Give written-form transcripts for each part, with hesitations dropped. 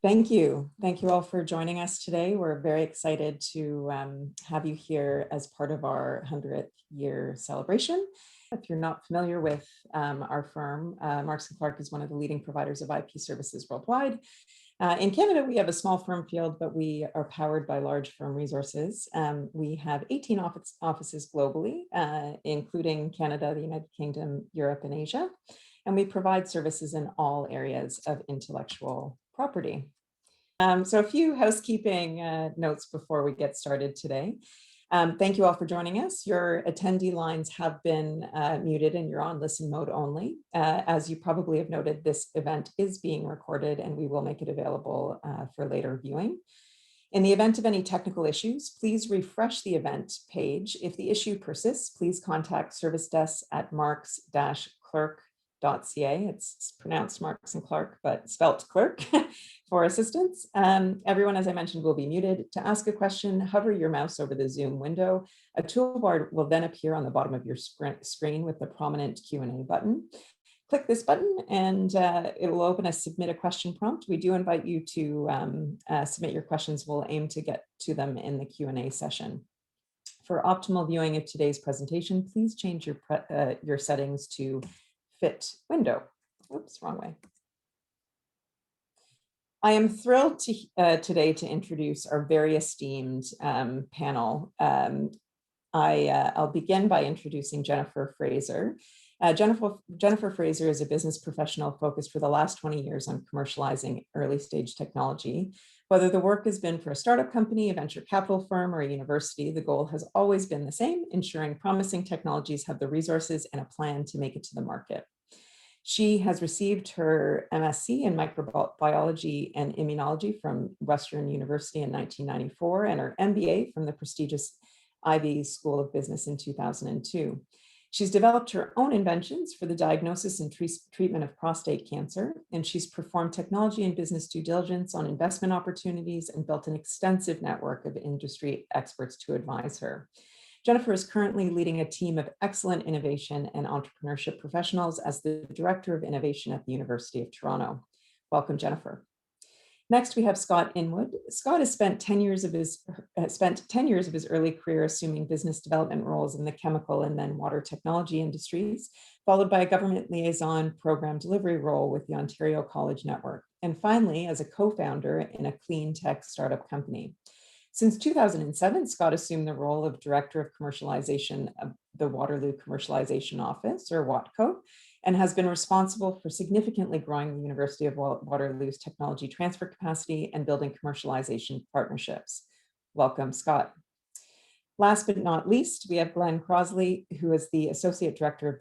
Thank you. Thank you all for joining us today. We're very excited to have you here as part of our 100th year celebration. If you're not familiar with our firm, Marks & Clerk is one of the leading providers of IP services worldwide. In Canada, we have a small firm field, but we are powered by large firm resources. We have 18 offices globally, including Canada, the United Kingdom, Europe, and Asia. And we provide services in all areas of intellectual property. So a few housekeeping notes before we get started today. Thank you all for joining us. Your attendee lines have been muted and you're on listen mode only. As you probably have noted, this event is being recorded and we will make it available for later viewing. In the event of any technical issues, please refresh the event page. If the issue persists, please contact service desk at marks-clerk.ca. It's pronounced Marks and Clerk, but spelt Clerk for assistance. Everyone, as I mentioned, will be muted. To ask a question, hover your mouse over the Zoom window. A toolbar will then appear on the bottom of your screen with the prominent Q&A button. Click this button and it will open a submit a question prompt. We do invite you to submit your questions. We'll aim to get to them in the Q&A session. For optimal viewing of today's presentation, please change your settings to fit window. Oops, wrong way. I am thrilled today to introduce our very esteemed panel. I'll begin by introducing Jennifer Fraser. Jennifer Fraser is a business professional focused for the last 20 years on commercializing early stage technology. Whether the work has been for a startup company, a venture capital firm, or a university, the goal has always been the same: ensuring promising technologies have the resources and a plan to make it to the market. She has received her MSc in microbiology and immunology from Western University in 1994 and her MBA from the prestigious Ivy School of Business in 2002. She's developed her own inventions for the diagnosis and treatment of prostate cancer, and she's performed technology and business due diligence on investment opportunities and built an extensive network of industry experts to advise her. Jennifer is currently leading a team of excellent innovation and entrepreneurship professionals as the Director of Innovation at the University of Toronto. Welcome, Jennifer. Next, we have Scott Inwood. Scott has spent 10 years of his early career assuming business development roles in the chemical and then water technology industries, followed by a government liaison program delivery role with the Ontario College Network, and finally as a co-founder in a clean tech startup company. Since 2007, Scott assumed the role of Director of Commercialization of the Waterloo Commercialization Office, or Watco, and has been responsible for significantly growing the University of Waterloo's technology transfer capacity and building commercialization partnerships. Welcome, Scott. Last but not least, we have Glen Crossley, who is the Associate Director of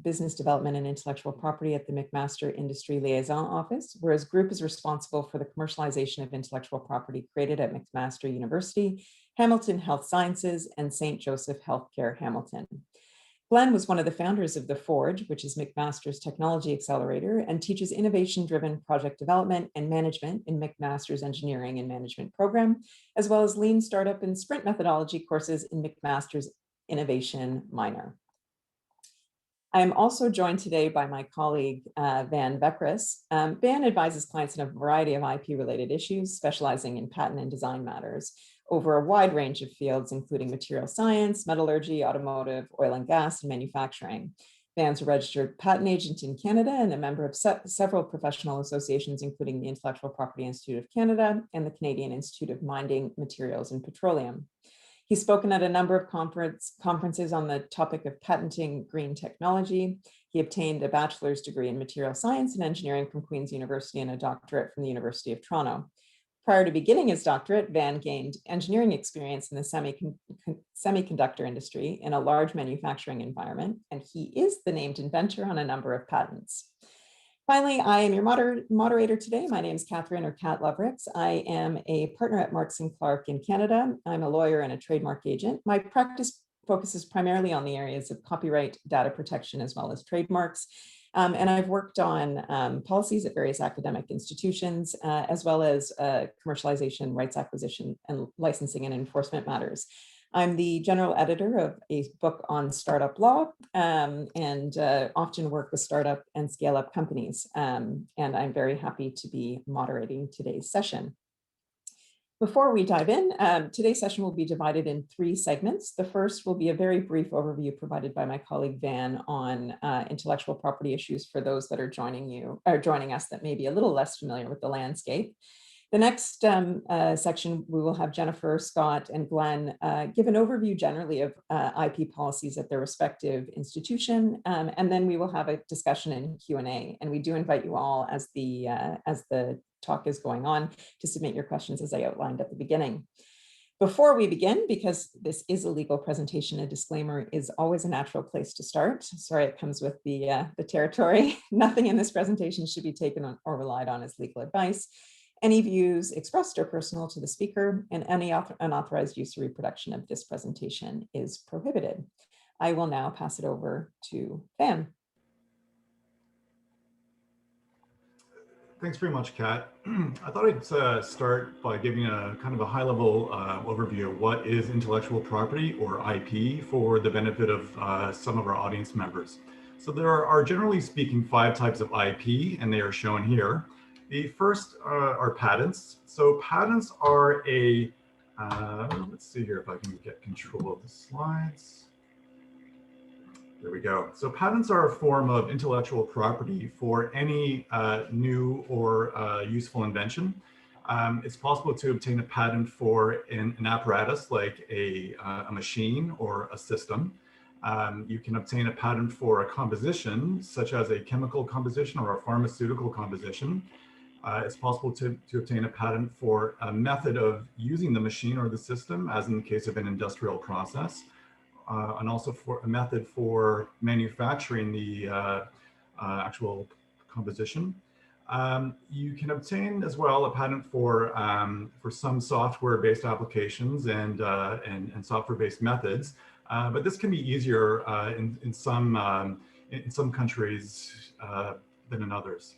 Business Development and Intellectual Property at the McMaster Industry Liaison Office, where his group is responsible for the commercialization of intellectual property created at McMaster University, Hamilton Health Sciences, and St. Joseph Healthcare Hamilton. Glen was one of the founders of The Forge, which is McMaster's technology accelerator, and teaches innovation-driven project development and management in McMaster's engineering and management program, as well as lean startup and sprint methodology courses in McMaster's innovation minor. I am also joined today by my colleague, Van Vekris. Van advises clients in a variety of IP-related issues, specializing in patent and design matters over a wide range of fields, including material science, metallurgy, automotive, oil and gas, and manufacturing. Van's a registered patent agent in Canada and a member of several professional associations, including the Intellectual Property Institute of Canada and the Canadian Institute of Mining, Materials, and Petroleum. He's spoken at a number of conferences on the topic of patenting green technology. He obtained a bachelor's degree in material science and engineering from Queen's University and a doctorate from the University of Toronto. Prior to beginning his doctorate, Van gained engineering experience in the semiconductor industry in a large manufacturing environment, and he is the named inventor on a number of patents. Finally, I am your moderator today. My name is Catherine, or Cat Lovrics. I am a partner at Marks & Clerk in Canada. I'm a lawyer and a trademark agent. My practice focuses primarily on the areas of copyright, data protection, as well as trademarks. And I've worked on policies at various academic institutions, as well as commercialization, rights acquisition, and licensing and enforcement matters. I'm the general editor of a book on startup law and often work with startup and scale-up companies. And I'm very happy to be moderating today's session. Before we dive in, today's session will be divided in 3 segments. The first will be a very brief overview provided by my colleague Van on intellectual property issues for those that are joining us that may be a little less familiar with the landscape. The next section, we will have Jennifer, Scott, and Glen give an overview generally of IP policies at their respective institution, and then we will have a discussion and Q&A. And we do invite you all, as the talk is going on, to submit your questions as I outlined at the beginning. Before we begin, because this is a legal presentation, a disclaimer is always a natural place to start. Sorry, it comes with the territory. Nothing in this presentation should be taken on or relied on as legal advice. Any views expressed are personal to the speaker, and any unauthorized use or reproduction of this presentation is prohibited. I will now pass it over to Van. Thanks very much, Kat. I thought I'd start by giving a kind of a high-level overview of what is intellectual property, or IP, for the benefit of some of our audience members. So there are, generally speaking, 5 types of IP, and they are shown here. The first are patents. So patents are a, let's see here if I can get control of the slides. There we go. So patents are a form of intellectual property for any new or useful invention. It's possible to obtain a patent for an apparatus like a machine or a system. You can obtain a patent for a composition, such as a chemical composition or a pharmaceutical composition. It's possible to obtain a patent for a method of using the machine or the system, as in the case of an industrial process, and also for a method for manufacturing the actual composition. You can obtain as well a patent for some software-based applications and software-based methods, but this can be easier in some countries than in others.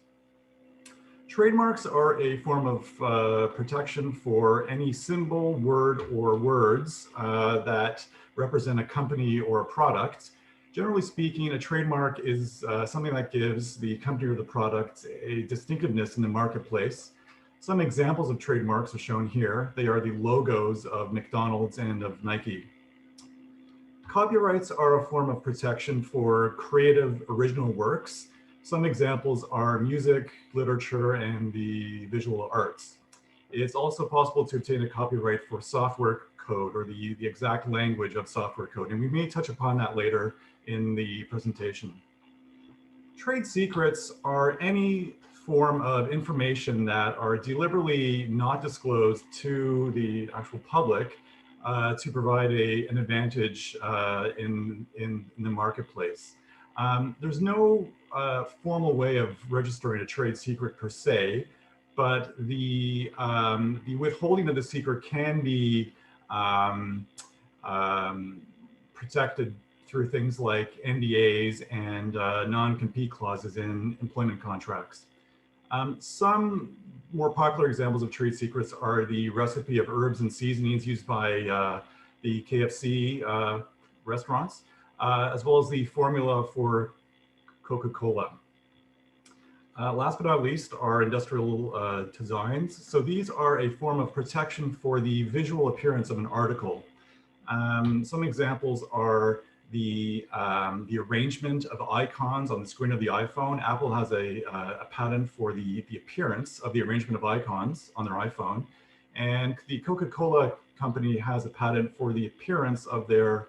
Trademarks are a form of protection for any symbol, word, or words that represent a company or a product. Generally speaking, a trademark is something that gives the company or the product a distinctiveness in the marketplace. Some examples of trademarks are shown here. They are the logos of McDonald's and of Nike. Copyrights are a form of protection for creative original works. Some examples are music, literature, and the visual arts. It's also possible to obtain a copyright for software code or the exact language of software code, and we may touch upon that later in the presentation. Trade secrets are any form of information that are deliberately not disclosed to the actual public to provide an advantage in the marketplace. There's no formal way of registering a trade secret per se, but the withholding of the secret can be protected through things like NDAs and non-compete clauses in employment contracts. Some more popular examples of trade secrets are the recipe of herbs and seasonings used by the KFC restaurants, as well as the formula for Coca-Cola. Last but not least are industrial designs. So these are a form of protection for the visual appearance of an article. Some examples are the arrangement of icons on the screen of the iPhone. Apple has a patent for the appearance of the arrangement of icons on their iPhone. And the Coca-Cola company has a patent for the appearance of their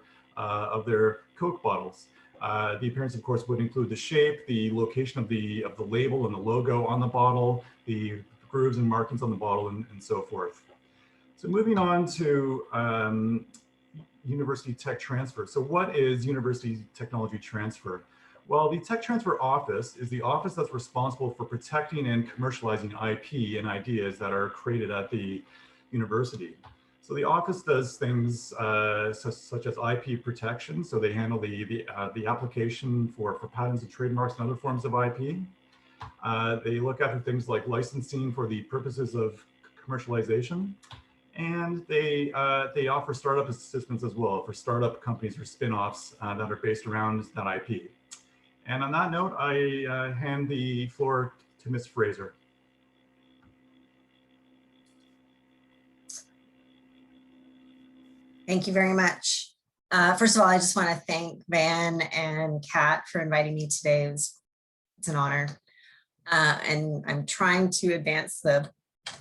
Coke bottles. The appearance, of course, would include the shape, the location of the label and the logo on the bottle, the grooves and markings on the bottle, and so forth. So moving on to university tech transfer. So what is university technology transfer? Well, the Tech Transfer Office is the office that's responsible for protecting and commercializing IP and ideas that are created at the university. So the office does things such as IP protection. So they handle the application for patents and trademarks and other forms of IP. They look after things like licensing for the purposes of commercialization. And they offer startup assistance as well for startup companies or spin-offs that are based around that IP. And on that note, I hand the floor to Ms. Fraser. Thank you very much. First of all, I just want to thank Van and Kat for inviting me today. It's an honor. And I'm trying to advance the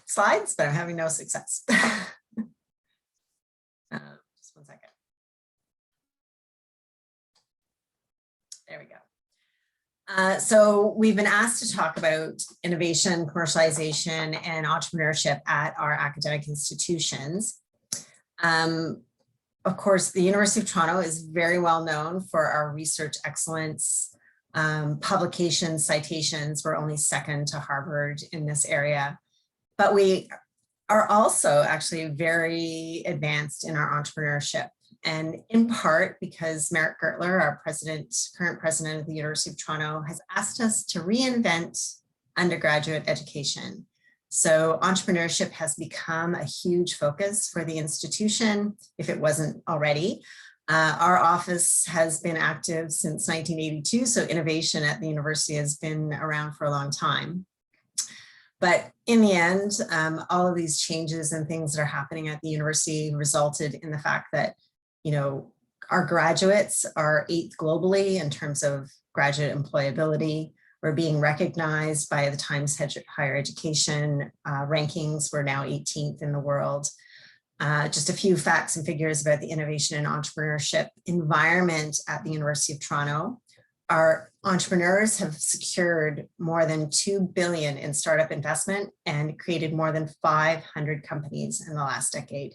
slides, but I'm having no success. Just one second. There we go. So we've been asked to talk about innovation, commercialization, and entrepreneurship at our academic institutions. Of course, the University of Toronto is very well known for our research excellence, publications, citations. We're only second to Harvard in this area, but we are also actually very advanced in our entrepreneurship. And in part because Merritt Gertler, our current president of the University of Toronto, has asked us to reinvent undergraduate education. So entrepreneurship has become a huge focus for the institution, if it wasn't already. Our office has been active since 1982, so innovation at the university has been around for a long time. But in the end, all of these changes and things that are happening at the university resulted in the fact that, you know, our graduates are 8th globally in terms of graduate employability. We're being recognized by the Times Higher Education rankings. We're now 18th in the world. Just a few facts and figures about the innovation and entrepreneurship environment at the University of Toronto. Our entrepreneurs have secured more than $2 billion in startup investment and created more than 500 companies in the last decade.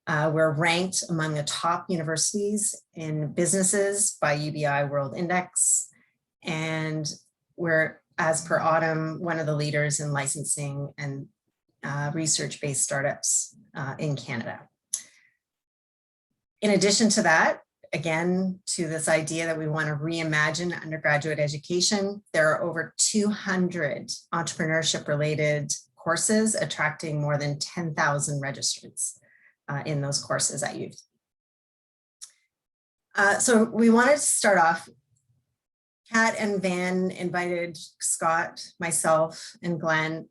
We're ranked among the top universities in businesses by UBI World Index, and we're, as per Autumn, one of the leaders in licensing and research-based startups in Canada. In addition to that, again, to this idea that we want to reimagine undergraduate education, there are over 200 entrepreneurship-related courses attracting more than 10,000 registrants in those courses at UT. So we wanted to start off. Kat and Van invited Scott, myself, and Glenn,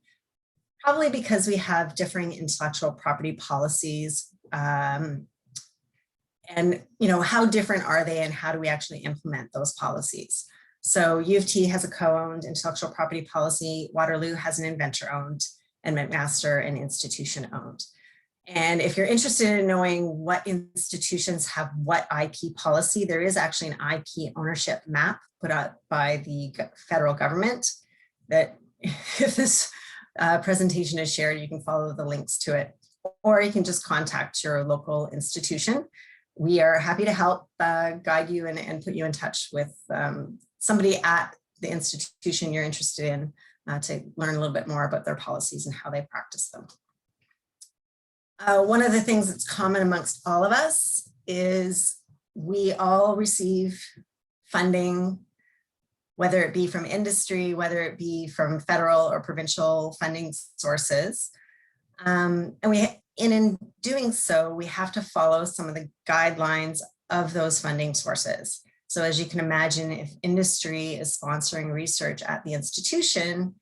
probably because we have differing intellectual property policies. And you know, how different are they and how do we actually implement those policies? So U of T has a co-owned intellectual property policy, Waterloo has an inventor-owned, and McMaster an institution-owned. And if you're interested in knowing what institutions have what IP policy, there is actually an IP ownership map put out by the federal government that if this presentation is shared, you can follow the links to it, or you can just contact your local institution. We are happy to help guide you and put you in touch with somebody at the institution you're interested in to learn a little bit more about their policies and how they practice them. One of the things that's common amongst all of us is we all receive funding, whether it be from industry, whether it be from federal or provincial funding sources. And in doing so, we have to follow some of the guidelines of those funding sources. So as you can imagine, if industry is sponsoring research at the institution,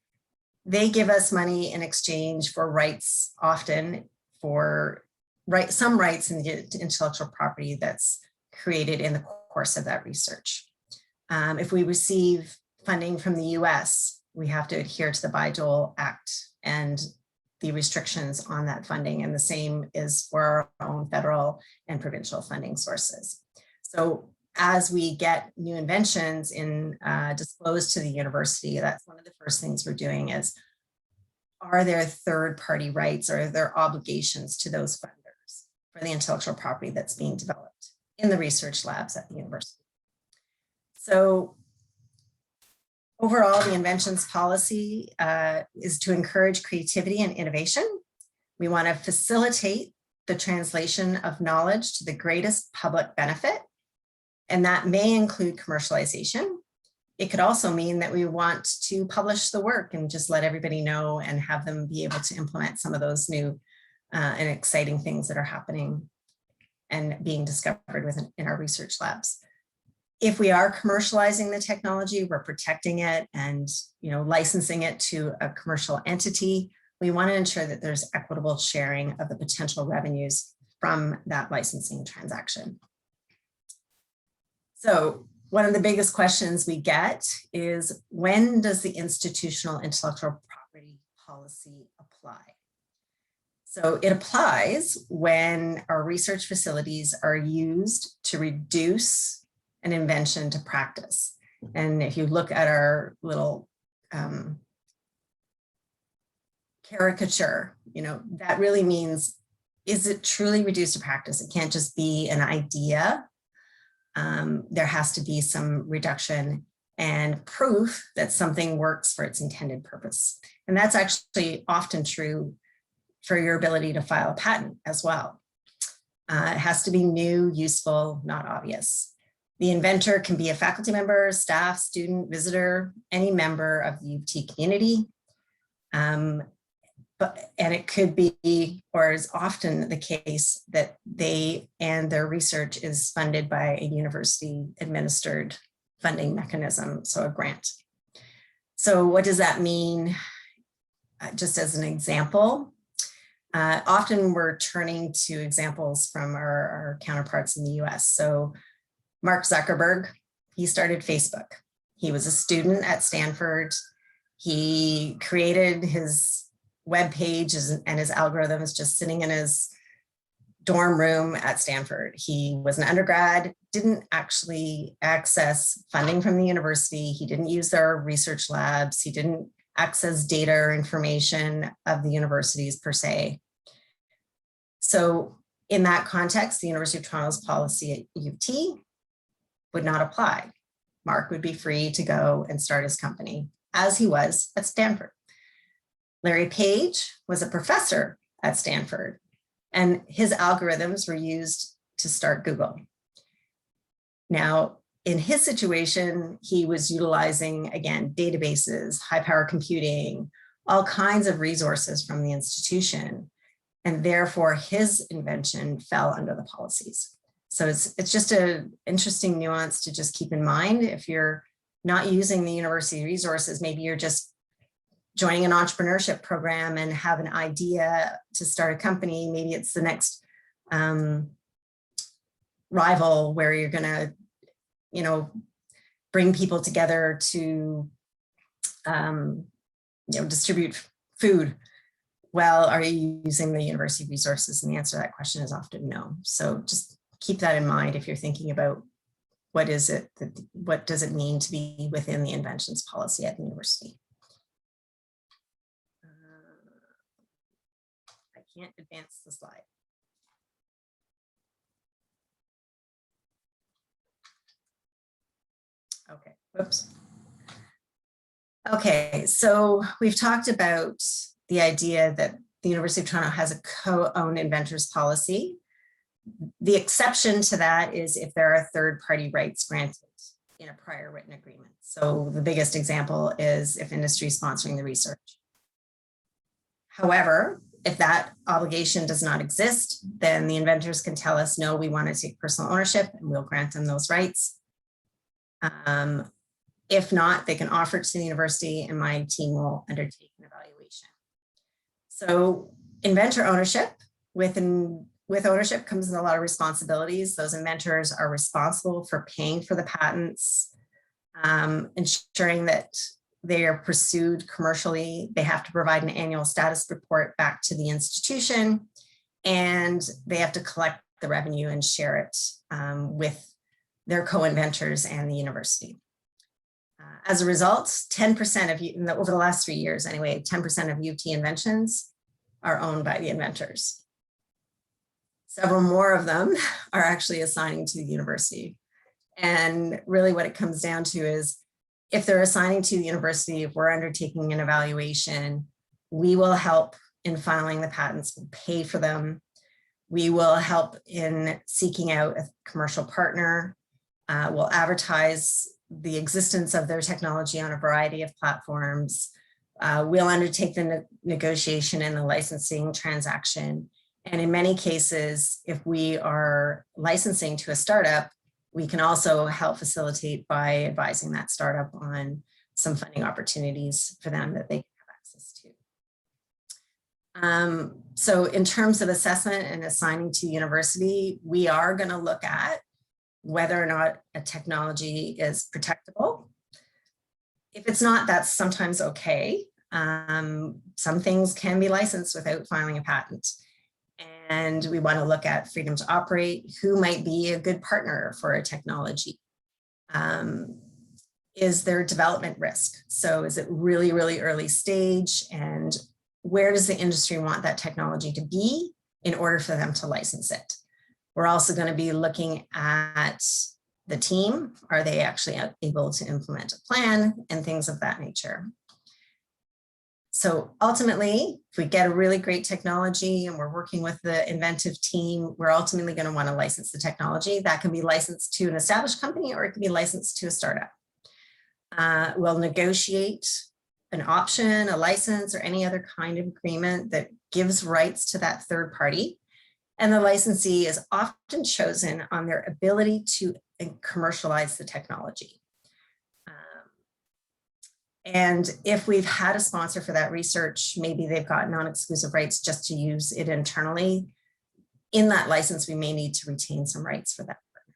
they give us money in exchange for rights, often for some rights in the intellectual property that's created in the course of that research. If we receive funding from the US, we have to adhere to the Bayh-Dole Act and the restrictions on that funding, and the same is for our own federal and provincial funding sources. So as we get new inventions disclosed to the university, that's one of the first things we're doing is, are there third-party rights or are there obligations to those funders for the intellectual property that's being developed in the research labs at the university? So overall, the inventions policy is to encourage creativity and innovation. We want to facilitate the translation of knowledge to the greatest public benefit, and that may include commercialization. It could also mean that we want to publish the work and just let everybody know and have them be able to implement some of those new and exciting things that are happening and being discovered in our research labs. If we are commercializing the technology, we're protecting it and licensing it to a commercial entity. We want to ensure that there's equitable sharing of the potential revenues from that licensing transaction. So one of the biggest questions we get is, when does the institutional intellectual property policy apply? So it applies when our research facilities are used to reduce an invention to practice. And if you look at our little caricature, that really means, is it truly reduced to practice? It can't just be an idea. There has to be some reduction and proof that something works for its intended purpose. And that's actually often true for your ability to file a patent as well. It has to be new, useful, not obvious. The inventor can be a faculty member, staff, student, visitor, any member of the U of T community. And it could be, or is often the case, that they and their research is funded by a university administered funding mechanism, so a grant. So what does that mean? Just as an example, often we're turning to examples from our counterparts in the US. So Mark Zuckerberg, he started Facebook. He was a student at Stanford. He created his web page and his algorithms just sitting in his dorm room at Stanford. He was an undergrad, didn't actually access funding from the university. He didn't use their research labs. He didn't access data or information of the universities per se. So in that context, the University of Toronto's policy at U of T would not apply. Mark would be free to go and start his company, as he was at Stanford. Larry Page was a professor at Stanford, and his algorithms were used to start Google. Now, in his situation, he was utilizing, again, databases, high power computing, all kinds of resources from the institution, and therefore his invention fell under the policies. So it's just an interesting nuance to just keep in mind. If you're not using the university resources, maybe you're just joining an entrepreneurship program and have an idea to start a company. Maybe it's the next rival where you're going to, bring people together to, distribute food. Well, are you using the university resources? And the answer to that question is often no. So just keep that in mind if you're thinking about what does it mean to be within the inventions policy at the university. I can't advance the slide. Okay, whoops. Okay, so we've talked about the idea that the University of Toronto has a co-owned inventors policy. The exception to that is if there are third-party rights granted in a prior written agreement. So the biggest example is if industry is sponsoring the research. However, if that obligation does not exist, then the inventors can tell us, no, we want to take personal ownership, and we'll grant them those rights. If not, they can offer it to the university and my team will undertake an evaluation. So inventor ownership, with ownership comes a lot of responsibilities. Those inventors are responsible for paying for the patents, ensuring that they are pursued commercially. They have to provide an annual status report back to the institution, and they have to collect the revenue and share it with their co-inventors and the university. As a result, 10% of, over the last 3 years anyway, 10% of UT inventions are owned by the inventors. Several more of them are actually assigning to the university. And really what it comes down to is, if they're assigning to the university, if we're undertaking an evaluation, we will help in filing the patents, we'll pay for them. We will help in seeking out a commercial partner. We'll advertise the existence of their technology on a variety of platforms. We'll undertake the negotiation and the licensing transaction. And in many cases, if we are licensing to a startup, we can also help facilitate by advising that startup on some funding opportunities for them that they can have access to. So in terms of assessment and assigning to university, we are going to look at whether or not a technology is protectable. If it's not, that's sometimes okay. Some things can be licensed without filing a patent. And we want to look at freedom to operate, who might be a good partner for a technology. Is there development risk? So is it really, really early stage? And where does the industry want that technology to be in order for them to license it? We're also going to be looking at the team. Are they actually able to implement a plan and things of that nature? So ultimately, if we get a really great technology and we're working with the inventive team, we're ultimately going to want to license the technology. That can be licensed to an established company or it can be licensed to a startup. We'll negotiate an option, a license, or any other kind of agreement that gives rights to that third party. And the licensee is often chosen on their ability to commercialize the technology. And if we've had a sponsor for that research, maybe they've got non-exclusive rights just to use it internally. In that license, we may need to retain some rights for that partner,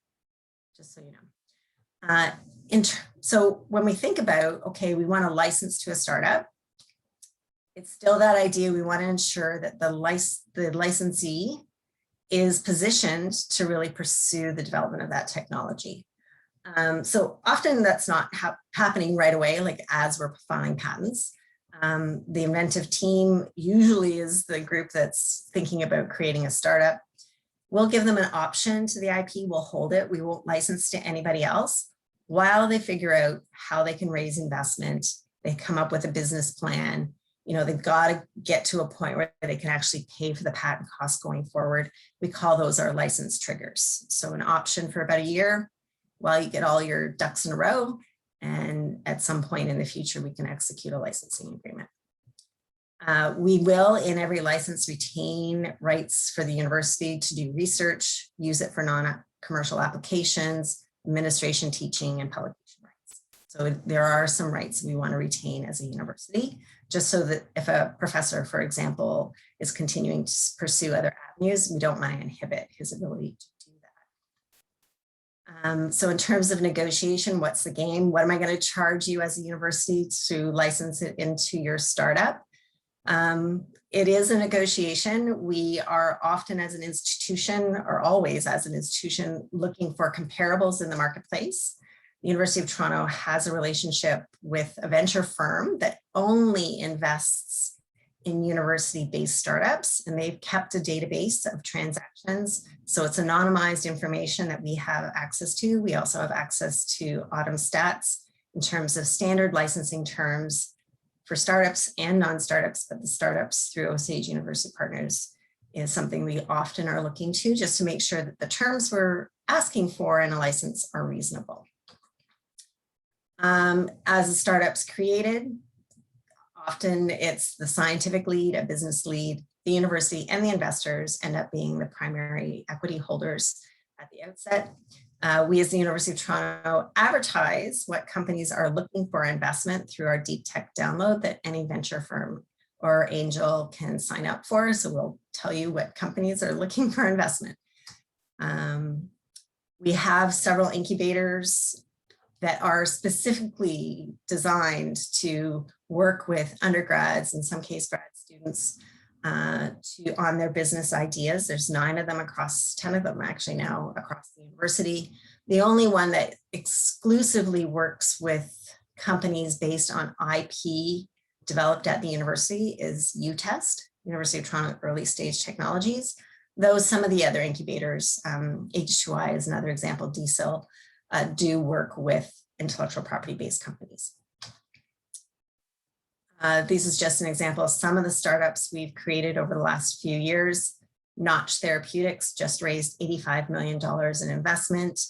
just so you know. So when we think about, okay, we want to license to a startup, it's still that idea. We want to ensure that the licensee is positioned to really pursue the development of that technology. So often that's not happening right away, like as we're filing patents. The inventive team usually is the group that's thinking about creating a startup. We'll give them an option to the IP, we'll hold it, we won't license to anybody else while they figure out how they can raise investment, they come up with a business plan. You know, they've got to get to a point where they can actually pay for the patent costs going forward. We call those our license triggers. So an option for about a year, while you get all your ducks in a row, and at some point in the future, we can execute a licensing agreement. We will, in every license, retain rights for the university to do research, use it for non-commercial applications, administration, teaching, and publication rights. So there are some rights we want to retain as a university, just so that if a professor, for example, is continuing to pursue other avenues, we don't want to inhibit his ability to do that. So in terms of negotiation, what's the game? What am I going to charge you as a university to license it into your startup? It is a negotiation. We are often as an institution, or always as an institution, looking for comparables in the marketplace. The University of Toronto has a relationship with a venture firm that only invests in university-based startups, and they've kept a database of transactions. So it's anonymized information that we have access to. We also have access to Autumn stats in terms of standard licensing terms for startups and non-startups, but the startups through Osage University Partners is something we often are looking to, just to make sure that the terms we're asking for in a license are reasonable. As a startup's created, often it's the scientific lead, a business lead, the university, and the investors end up being the primary equity holders at the outset. We as the University of Toronto advertise what companies are looking for investment through our deep tech download that any venture firm or angel can sign up for. So we'll tell you what companies are looking for investment. We have several incubators that are specifically designed to work with undergrads, in some case grad students, on their business ideas. There's 9 of them across, 10 of them actually now across the university. The only one that exclusively works with companies based on IP developed at the university is UTest, University of Toronto Early Stage Technologies. Though some of the other incubators, H2I is another example, DSIL, do work with intellectual property-based companies. This is just an example of some of the startups we've created over the last few years. Notch Therapeutics just raised $85 million in investment.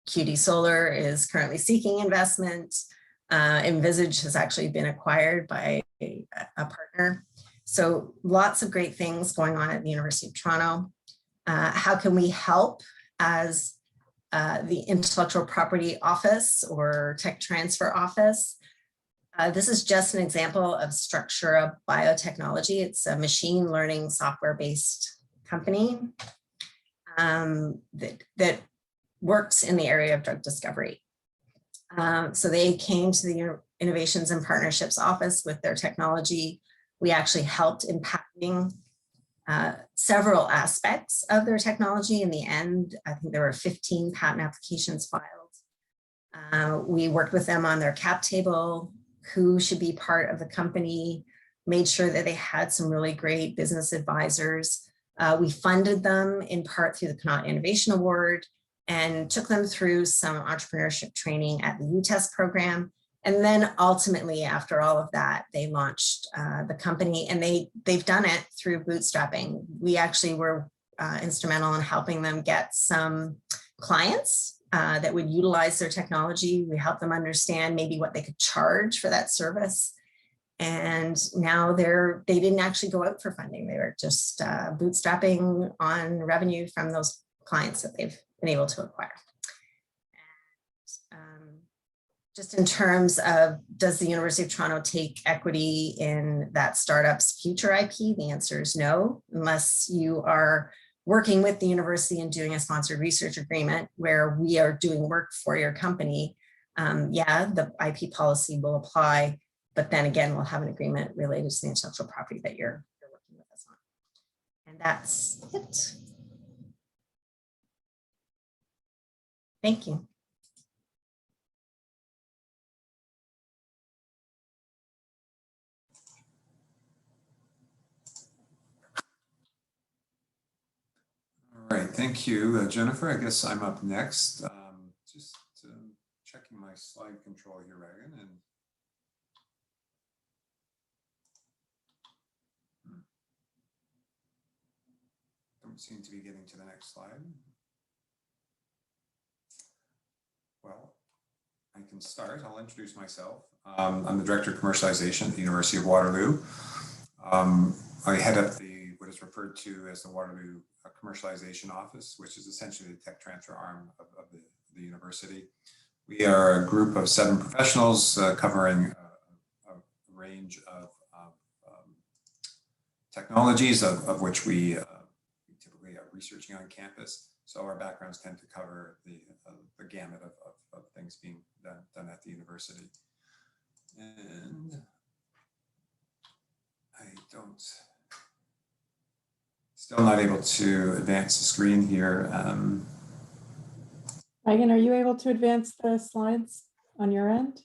QD Solar is currently seeking investment. Envisage has actually been acquired by a partner. So lots of great things going on at the University of Toronto. How can we help as the Intellectual Property Office or Tech Transfer Office? This is just an example of Structura Biotechnology. It's a machine learning software-based company that works in the area of drug discovery. So they came to the Innovations and Partnerships Office with their technology. We actually helped in patenting several aspects of their technology. In the end, I think there were 15 patent applications filed. We worked with them on their cap table, who should be part of the company, made sure that they had some really great business advisors. We funded them in part through the Connaught Innovation Award and took them through some entrepreneurship training at the UTEST program. And then ultimately, after all of that, they launched the company, and they've done it through bootstrapping. We actually were instrumental in helping them get some clients that would utilize their technology. We helped them understand maybe what they could charge for that service. And now they didn't actually go out for funding. They were just bootstrapping on revenue from those clients that they've been able to acquire. Just in terms of, does the University of Toronto take equity in that startup's future IP? The answer is no, unless you are working with the university and doing a sponsored research agreement where we are doing work for your company. Yeah, the IP policy will apply, but then again, we'll have an agreement related to the intellectual property that you're working with us on. And that's it. Thank you. All right, thank you, Jennifer. I guess I'm up next. Just checking my slide control here, Reagan, and don't seem to be getting to the next slide. Well, I can start. I'll introduce myself. I'm the Director of Commercialization at the University of Waterloo. I head up what is referred to as the Waterloo Commercialization Office, which is essentially the tech transfer arm of the university. We are a group of 7 professionals covering a range of technologies of which we typically are researching on campus. So our backgrounds tend to cover the gamut of things being done at the university. And still not able to advance the screen here. Megan, are you able to advance the slides on your end?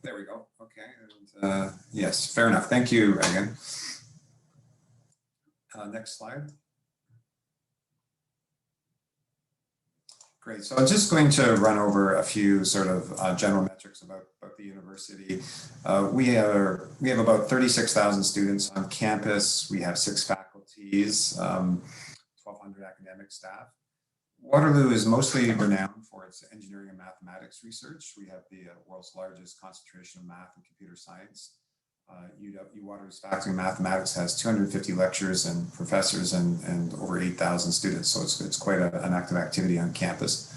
There we go. Okay. And, yes, fair enough. Thank you, Reagan. Next slide. Great. So I'm just going to run over a few sort of general metrics about the university. We have about 36,000 students on campus. We have 6 faculties, 1,200 academic staff. Waterloo is mostly renowned for its engineering and mathematics research. We have the world's largest concentration of math and computer science. Waterloo's faculty of mathematics has 250 lecturers and professors and over 8,000 students. So it's quite an active activity on campus.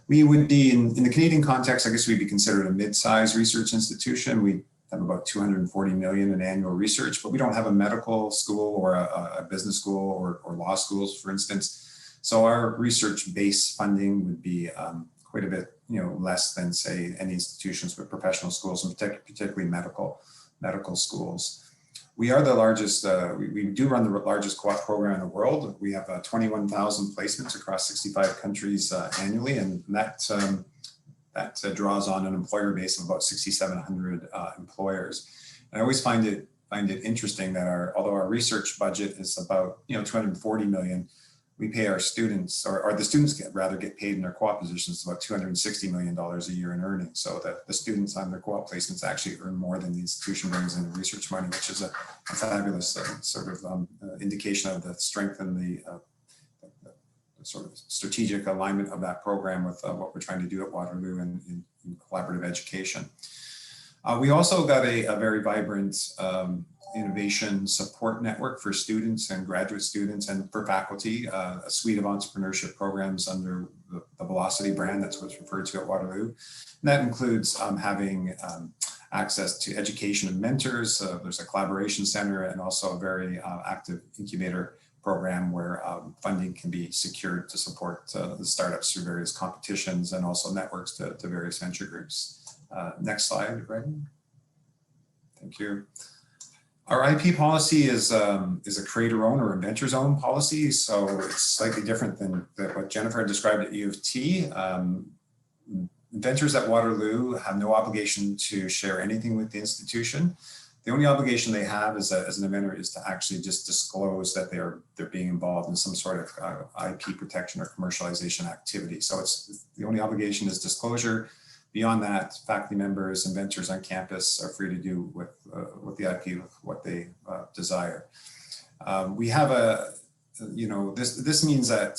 We would be, in the Canadian context, I guess we'd be considered a mid-sized research institution. We have about 240 million in annual research, but we don't have a medical school or a business school or law schools, for instance. So our research-based funding would be quite a bit, less than, say, any institutions with professional schools, and particularly medical schools. We are the largest, we do run the largest co-op program in the world. We have 21,000 placements across 65 countries annually, and that draws on an employer base of about 6,700 employers. And I always find it interesting that although our research budget is about 240 million, we pay our students, or the students get paid in their co-op positions about $260 million a year in earnings. So that the students on their co-op placements actually earn more than the institution brings in research money, which is a fabulous sort of indication of the strength and the sort of strategic alignment of that program with what we're trying to do at Waterloo in collaborative education. We also got a very vibrant innovation support network for students and graduate students and for faculty, a suite of entrepreneurship programs under the Velocity brand, that's what's referred to at Waterloo. And that includes having access to education and mentors. There's a collaboration center and also a very active incubator program where funding can be secured to support the startups through various competitions and also networks to various venture groups. Next slide, Regan. Thank you. Our IP policy is a creator-owned or inventor's-owned policy, so it's slightly different than what Jennifer described at U of T. Inventors at Waterloo have no obligation to share anything with the institution. The only obligation they have as an inventor is to actually just disclose that they're being involved in some sort of IP protection or commercialization activity. So it's the only obligation is disclosure. Beyond that, faculty members, inventors on campus are free to do with the IP what they desire. We have this means that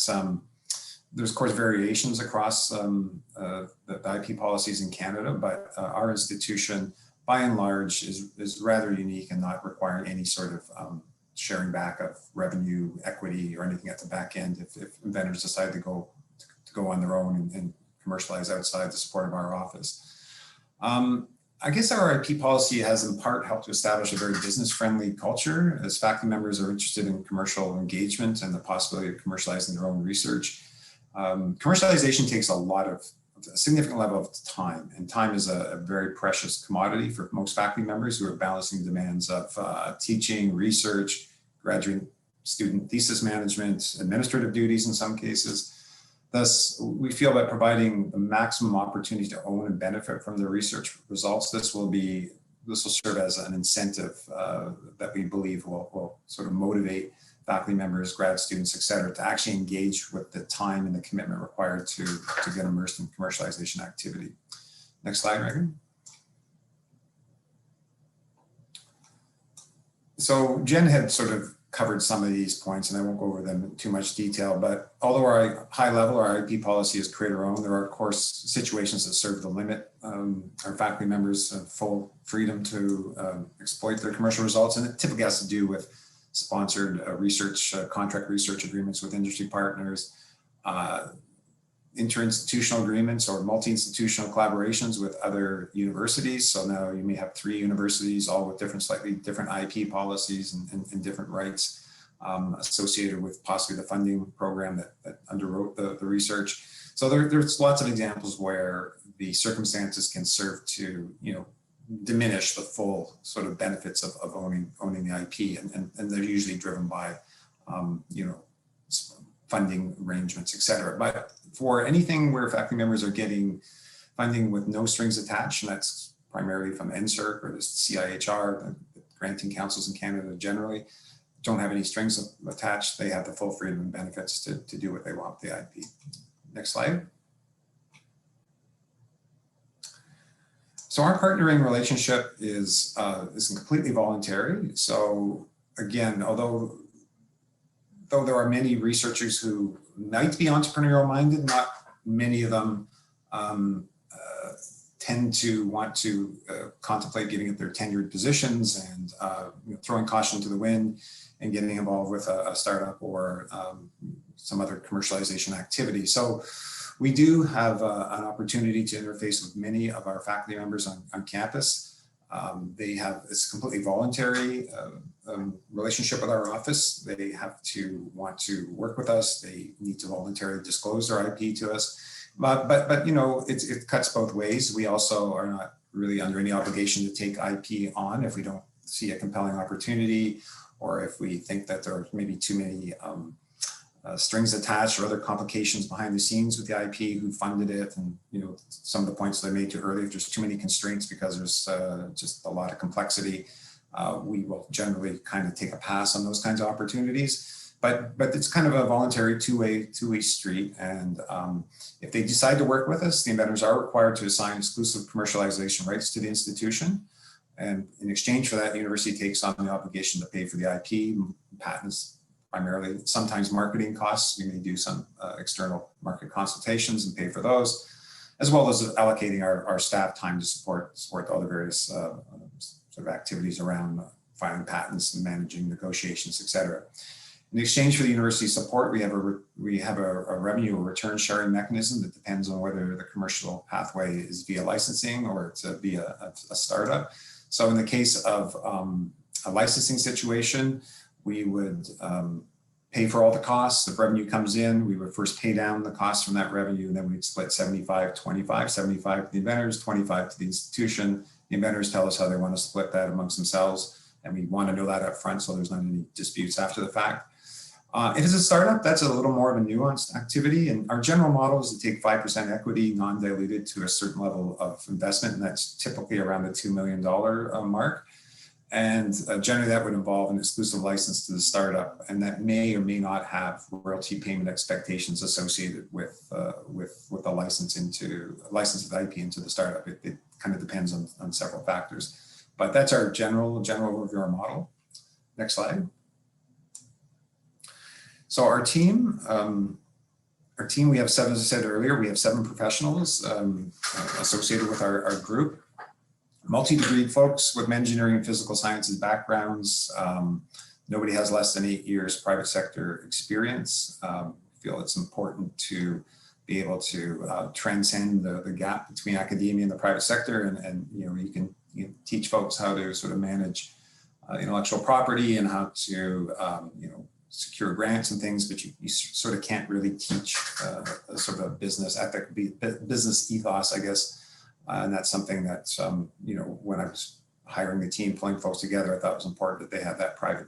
there's of course variations across the IP policies in Canada, but our institution by and large is rather unique and not requiring any sort of sharing back of revenue, equity, or anything at the back end if inventors decide to go on their own and commercialize outside the support of our office. I guess our IP policy has in part helped to establish a very business-friendly culture as faculty members are interested in commercial engagement and the possibility of commercializing their own research. Commercialization takes a significant level of time, and time is a very precious commodity for most faculty members who are balancing demands of teaching, research, graduate student thesis management, administrative duties in some cases. Thus, we feel that providing the maximum opportunity to own and benefit from the research results, this will serve as an incentive that we believe will sort of motivate faculty members, grad students, et cetera, to actually engage with the time and the commitment required to get immersed in commercialization activity. Next slide, Megan. So Jen had sort of covered some of these points, and I won't go over them in too much detail, but although our high level, our IP policy is creator-owned, there are of course situations that serve to limit our faculty members' full freedom to exploit their commercial results, and it typically has to do with sponsored research, contract research agreements with industry partners, interinstitutional agreements or multi-institutional collaborations with other universities. So now you may have 3 universities, all with slightly different IP policies and different rights associated with possibly the funding program that underwrote the research. So there's lots of examples where the circumstances can serve to, diminish the full sort of benefits of owning the IP, and they're usually driven by, funding arrangements, et cetera. But for anything where faculty members are getting funding with no strings attached, and that's primarily from NSERC or the CIHR, the granting councils in Canada generally, don't have any strings attached, they have the full freedom and benefits to do what they want with the IP. Next slide. So our partnering relationship is completely voluntary. So again, although there are many researchers who might be entrepreneurial minded, not many of them tend to want to contemplate getting at their tenured positions and throwing caution to the wind and getting involved with a startup or some other commercialization activity. So we do have an opportunity to interface with many of our faculty members on campus. It's completely voluntary relationship with our office. They have to want to work with us. They need to voluntarily disclose their IP to us. But it cuts both ways. We also are not really under any obligation to take IP on if we don't see a compelling opportunity, or if we think that there are maybe too many strings attached or other complications behind the scenes with the IP, who funded it, and some of the points that I made too earlier, if there's too many constraints because there's just a lot of complexity, we will generally kind of take a pass on those kinds of opportunities. But it's kind of a voluntary two-way street, and if they decide to work with us, the inventors are required to assign exclusive commercialization rights to the institution, and in exchange for that, the university takes on the obligation to pay for the IP, patents, primarily sometimes marketing costs. We may do some external market consultations and pay for those, as well as allocating our staff time to support all the various sort of activities around filing patents and managing negotiations, et cetera. In exchange for the university support, we have a revenue or return sharing mechanism that depends on whether the commercial pathway is via licensing or it's via a startup. So in the case of a licensing situation, we would pay for all the costs. If revenue comes in, we would first pay down the costs from that revenue, and then we'd split 75-25, 75 to the inventors, 25 to the institution. The inventors tell us how they want to split that amongst themselves, and we want to know that up front so there's not any disputes after the fact. If it's a startup, that's a little more of a nuanced activity, and our general model is to take 5% equity, non-diluted, to a certain level of investment, and that's typically around the $2 million mark. And generally that would involve an exclusive license to the startup, and that may or may not have royalty payment expectations associated with the license of IP into the startup. It kind of depends on several factors, but that's our general overview of our model. Next slide. So our team, we have seven, as I said earlier, we have 7 professionals associated with our group. Multi-degree folks with engineering and physical sciences backgrounds. Nobody has less than 8 years private sector experience. I feel it's important to be able to transcend the gap between academia and the private sector, and you can teach folks how to sort of manage intellectual property and how to secure grants and things, but you sort of can't really teach a sort of business ethic, business ethos, I guess. And that's something that, when I was hiring the team, pulling folks together, I thought it was important that they have that private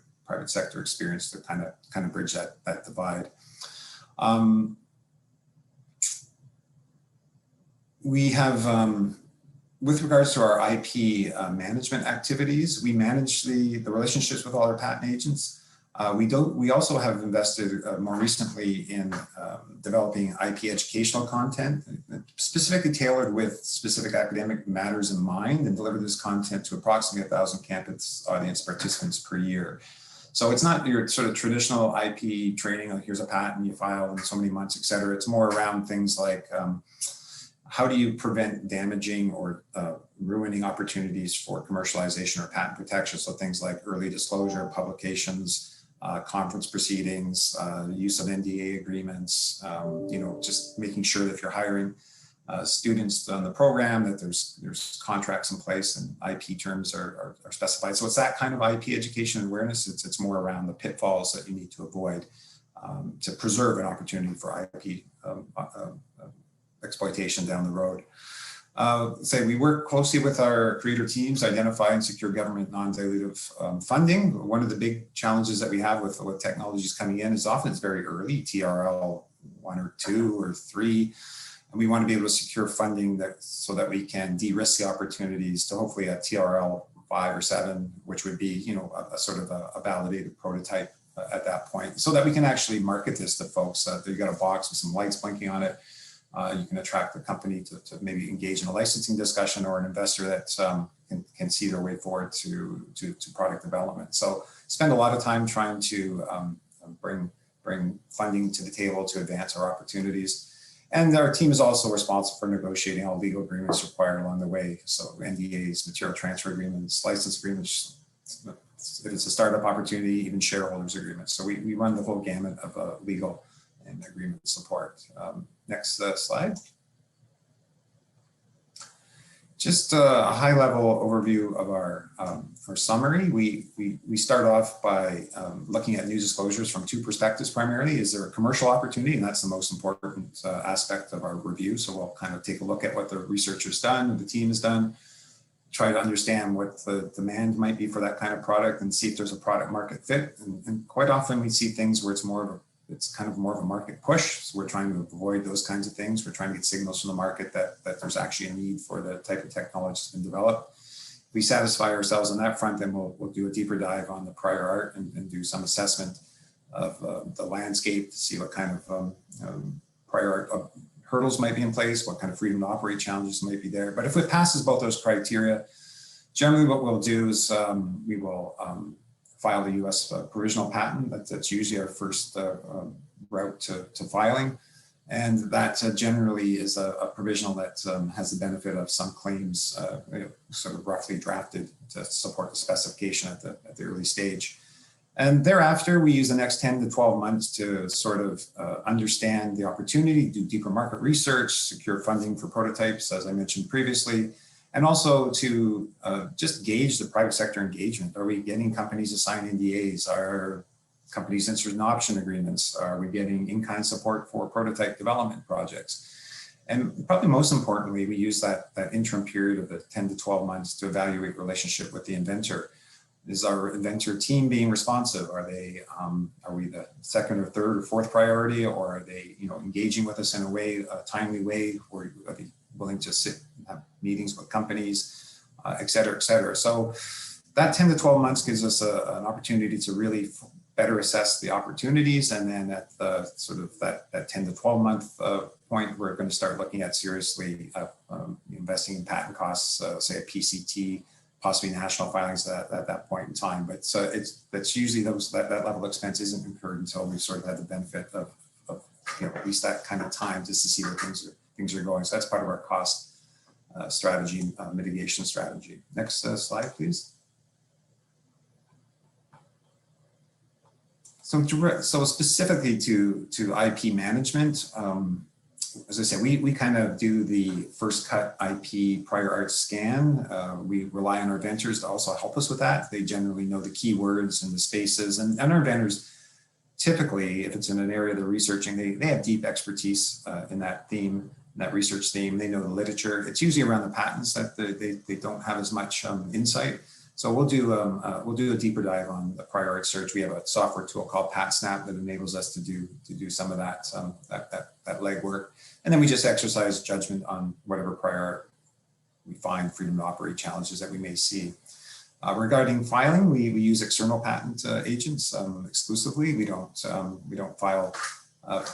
sector experience to kind of bridge that divide. We have, with regards to our IP management activities, we manage the relationships with all our patent agents. We also have invested more recently in developing IP educational content, specifically tailored with specific academic matters in mind, and deliver this content to approximately 1,000 campus audience participants per year. So it's not your sort of traditional IP training, like here's a patent, you file in so many months, et cetera. It's more around things like how do you prevent damaging or ruining opportunities for commercialization or patent protection? So things like early disclosure, publications, conference proceedings, use of NDA agreements, just making sure that if you're hiring students on the program, that there's contracts in place and IP terms are specified. So it's that kind of IP education and awareness. It's more around the pitfalls that you need to avoid to preserve an opportunity for IP exploitation down the road. We work closely with our creator teams, identify and secure government non-dilutive funding. One of the big challenges that we have with technologies coming in is often it's very early, TRL 1 or 2 or 3, and we want to be able to secure funding so that we can de-risk the opportunities to hopefully a TRL 5 or 7, which would be a sort of a validated prototype at that point, so that we can actually market this to folks. You got a box with some lights blinking on it. You can attract the company to maybe engage in a licensing discussion, or an investor that can see their way forward to product development. So spend a lot of time trying to bring funding to the table to advance our opportunities. And our team is also responsible for negotiating all legal agreements required along the way. So NDAs, material transfer agreements, license agreements, if it's a startup opportunity, even shareholders agreements. So we run the whole gamut of legal and agreement support. Next slide. Just a high-level overview of our summary. We start off by looking at new disclosures from 2 perspectives primarily. Is there a commercial opportunity? And that's the most important aspect of our review. So we'll kind of take a look at what the researcher's done, and the team has done, try to understand what the demand might be for that kind of product, and see if there's a product market fit. And quite often we see things where it's kind of more of a market push. So we're trying to avoid those kinds of things. We're trying to get signals from the market that there's actually a need for the type of technology that's been developed. If we satisfy ourselves on that front, then we'll do a deeper dive on the prior art and do some assessment of the landscape to see what kind of prior art hurdles might be in place, what kind of freedom to operate challenges might be there. But if it passes both those criteria, generally what we'll do is we will file a US provisional patent. That's usually our first route to filing. And that generally is a provisional that has the benefit of some claims sort of roughly drafted to support the specification at the early stage. And thereafter, we use the next 10 to 12 months to sort of understand the opportunity, do deeper market research, secure funding for prototypes, as I mentioned previously, and also to just gauge the private sector engagement. Are we getting companies to sign NDAs? Are companies interested in option agreements? Are we getting in-kind support for prototype development projects? And probably most importantly, we use that interim period of the 10 to 12 months to evaluate relationship with the inventor. Is our inventor team being responsive? Are we the second or third or fourth priority, or are they, engaging with us in a timely way, or are they willing to sit and have meetings with companies, et cetera, et cetera. So that 10 to 12 months gives us an opportunity to really better assess the opportunities. And then at the sort of that 10 to 12 month point, we're going to start looking at seriously investing in patent costs, say a PCT, possibly national filings at that point in time. But that's usually that level of expense isn't incurred until we've sort of had the benefit of at least that kind of time just to see where things are going. So that's part of our cost strategy, mitigation strategy. Next slide, please. So specifically to IP management, as I said, we kind of do the first cut IP prior art scan. We rely on our vendors to also help us with that. They generally know the keywords and the spaces, and our vendors typically, if it's in an area they're researching, they have deep expertise in that theme, that research theme. They know the literature. It's usually around the patents that they don't have as much insight. So we'll do a deeper dive on the prior art search. We have a software tool called PatSnap that enables us to do some of that legwork, and then we just exercise judgment on whatever prior art we find, freedom to operate challenges that we may see. Regarding filing, we use external patent agents exclusively. We don't file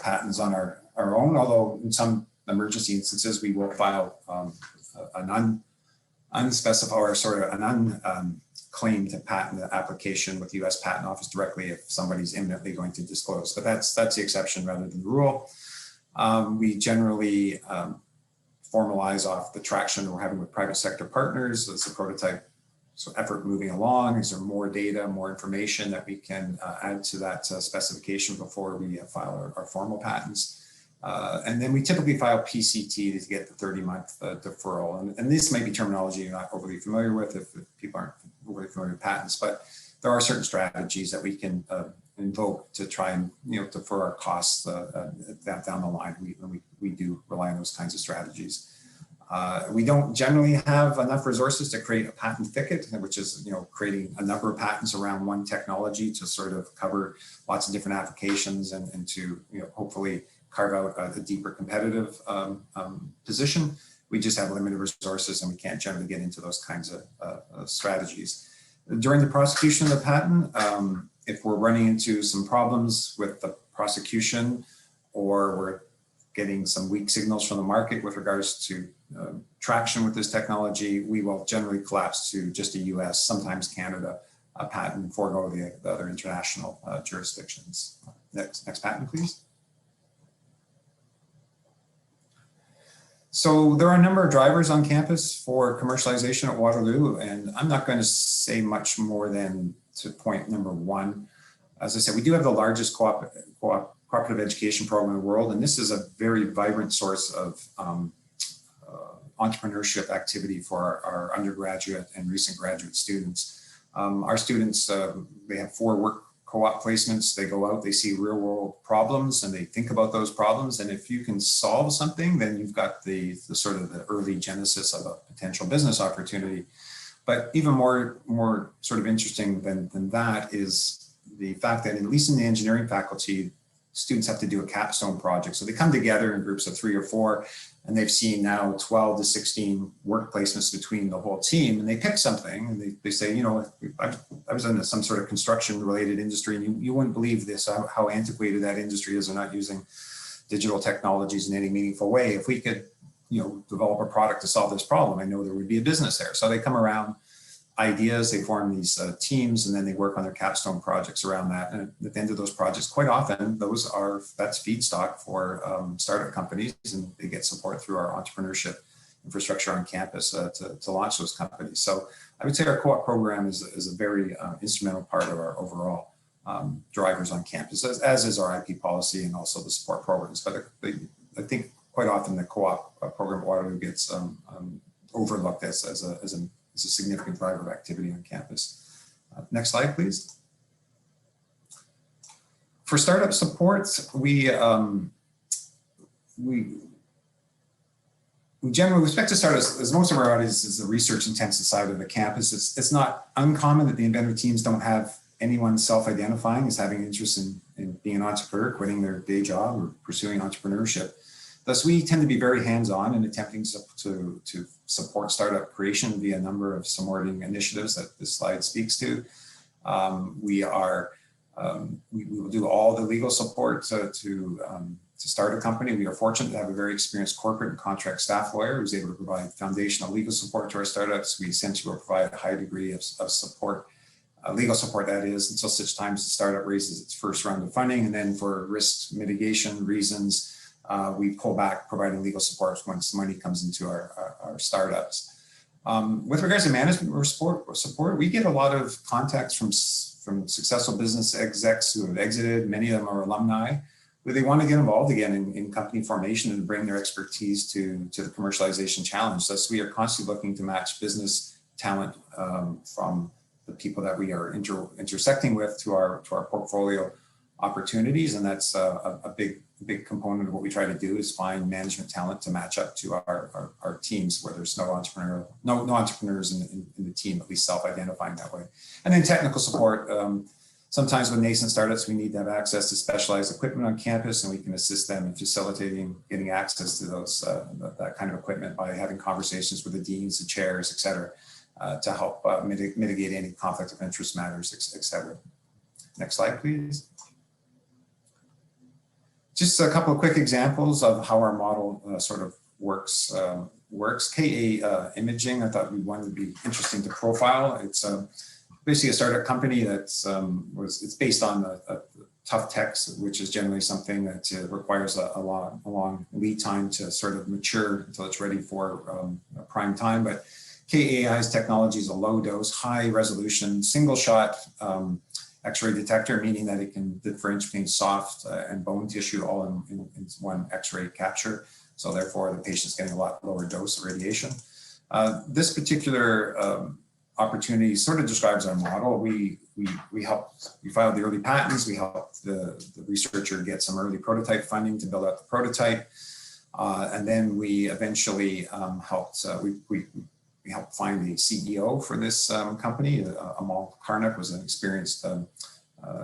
patents on our own, although in some emergency instances we will file an unspecified or sort of an unclaimed patent application with the U.S. Patent Office directly if somebody's imminently going to disclose. But that's the exception rather than the rule. We generally formalize off the traction we're having with private sector partners. It's a prototype effort moving along. Is there more data, more information that we can add to that specification before we file our formal patents? And then we typically file PCT to get the 30-month deferral. And this may be terminology you're not overly familiar with if people aren't overly familiar with patents, but there are certain strategies that we can invoke to try and defer our costs down the line. We do rely on those kinds of strategies. We don't generally have enough resources to create a patent thicket, which is creating a number of patents around one technology to sort of cover lots of different applications and to hopefully carve out a deeper competitive position. We just have limited resources and we can't generally get into those kinds of strategies. During the prosecution of the patent, if we're running into some problems with the prosecution or we're getting some weak signals from the market with regards to traction with this technology, we will generally collapse to just a US, sometimes Canada, patent and forego the other international jurisdictions. Next patent, please. So there are a number of drivers on campus for commercialization at Waterloo, and I'm not going to say much more than to point number one. As I said, we do have the largest cooperative education program in the world, and this is a very vibrant source of entrepreneurship activity for our undergraduate and recent graduate students. Our students, they have 4 work co-op placements. They go out, they see real world problems and they think about those problems. And if you can solve something, then you've got the sort of the early genesis of a potential business opportunity. But even more sort of interesting than that is the fact that at least in the engineering faculty, students have to do a capstone project. So they come together in groups of 3 or 4, and they've seen now 12 to 16 work placements between the whole team, and they pick something and they say, I was in some sort of construction related industry, and you wouldn't believe this, how antiquated that industry is. They're not using digital technologies in any meaningful way. If we could, develop a product to solve this problem, I know there would be a business there. So they come around, ideas, they form these teams, and then they work on their capstone projects around that. And at the end of those projects, quite often, that's feedstock for startup companies, and they get support through our entrepreneurship infrastructure on campus to launch those companies. So I would say our co-op program is a very instrumental part of our overall drivers on campus, as is our IP policy and also the support programs. But I think quite often the co-op program at Waterloo gets overlooked as a significant driver of activity on campus. Next slide, please. For startup support, we generally expect to start as most of our audience is the research intensive side of the campus. It's not uncommon that the Inventor teams don't have anyone self-identifying as having interest in being an entrepreneur, quitting their day job or pursuing entrepreneurship. Thus, we tend to be very hands-on in attempting to support startup creation via a number of supporting initiatives that this slide speaks to. We will do all the legal support to start a company. We are fortunate to have a very experienced corporate and contract staff lawyer who's able to provide foundational legal support to our startups. We essentially will provide a high degree of support, legal support that is, until such time as the startup raises its first round of funding. And then for risk mitigation reasons, we pull back providing legal support once money comes into our startups. With regards to management support, we get a lot of contacts from successful business execs who have exited. Many of them are alumni, where they want to get involved again in company formation and bring their expertise to the commercialization challenge. Thus, we are constantly looking to match business talent from the people that we are intersecting with to our portfolio opportunities, and that's a big component of what we try to do is find management talent to match up to our teams where there's no entrepreneurs in the team, at least self-identifying that way. And then technical support. Sometimes with nascent startups, we need to have access to specialized equipment on campus, and we can assist them in facilitating getting access to that kind of equipment by having conversations with the deans, the chairs, et cetera, to help mitigate any conflict of interest matters, et cetera. Next slide, please. Just a couple of quick examples of how our model sort of works. KA Imaging, I thought would be interesting to profile. It's basically a startup company that's it's based on a tough text, which is generally something that requires a long lead time to sort of mature until it's ready for prime time. But KAI's technology is a low dose, high resolution, single shot X-ray detector, meaning that it can differentiate between soft and bone tissue all in one X-ray capture. So therefore, the patient's getting a lot lower dose of radiation. This particular opportunity sort of describes our model. We filed the early patents. We helped the researcher get some early prototype funding to build out the prototype, and then we eventually helped. We helped find the CEO for this company. Amal Karnak was an experienced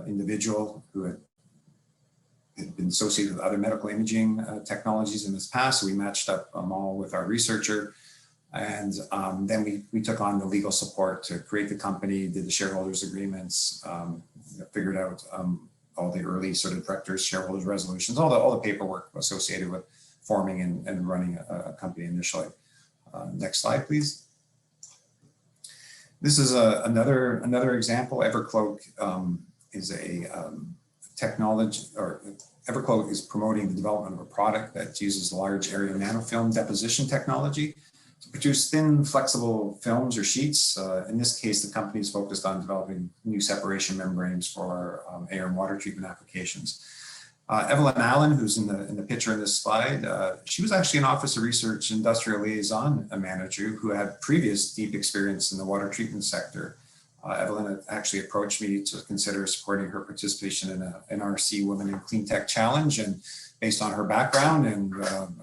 individual who had been associated with other medical imaging technologies in his past. So we matched up Amal with our researcher. And then we took on the legal support to create the company, did the shareholders agreements, figured out all the early sort of directors, shareholders resolutions, all the paperwork associated with forming and running a company initially. Next slide, please. This is another example. Evercloak is a technology, or Evercloak is promoting the development of a product that uses large area nanofilm deposition technology to produce thin, flexible films or sheets. In this case, the company is focused on developing new separation membranes for air and water treatment applications. Evelyn Allen, who's in the picture in this slide, she was actually an Office of Research Industrial Liaison Manager who had previous deep experience in the water treatment sector. Evelyn actually approached me to consider supporting her participation in a NRC Women in Clean Tech Challenge, and based on her background and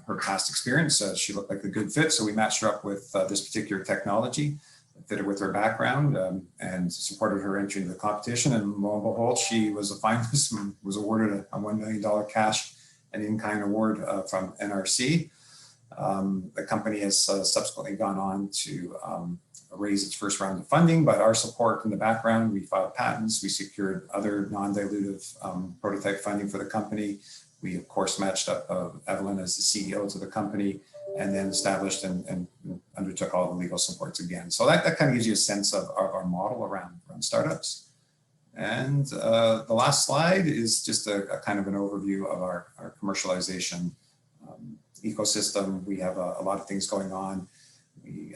her past experience, she looked like a good fit. So we matched her up with this particular technology that fitted with her background and supported her entry into the competition. And lo and behold, she was a finalist and was awarded a $1 million cash and in-kind award from NRC. The company has subsequently gone on to raise its first round of funding, but our support in the background, we filed patents, we secured other non-dilutive prototype funding for the company. We, of course, matched up Evelyn as the CEO to the company, and then established and undertook all the legal supports again. So that kind of gives you a sense of our model around startups. And the last slide is just a kind of an overview of our commercialization ecosystem. We have a lot of things going on. We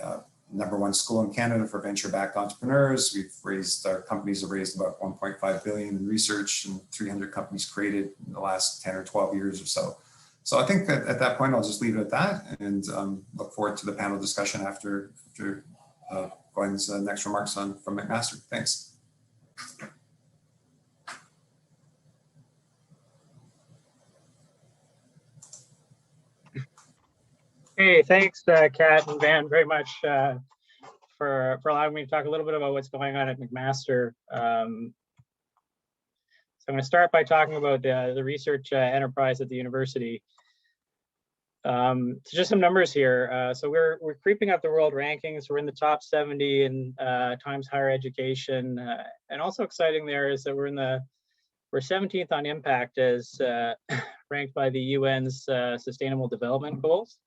#1 school in Canada for venture-backed entrepreneurs. Our companies have raised about 1.5 billion in research and 300 companies created in the last 10 or 12 years or so. So I think that at that point, I'll just leave it at that and look forward to the panel discussion after Glen's next remarks from McMaster. Thanks. Hey, thanks, Kat and Van, very much for allowing me to talk a little bit about what's going on at McMaster. So I'm going to start by talking about the research enterprise at the university. So just some numbers here. So we're creeping up the world rankings. We're in the top 70 in Times Higher Education, and also exciting there is that we're 17th on impact as ranked by the UN's Sustainable Development Goals.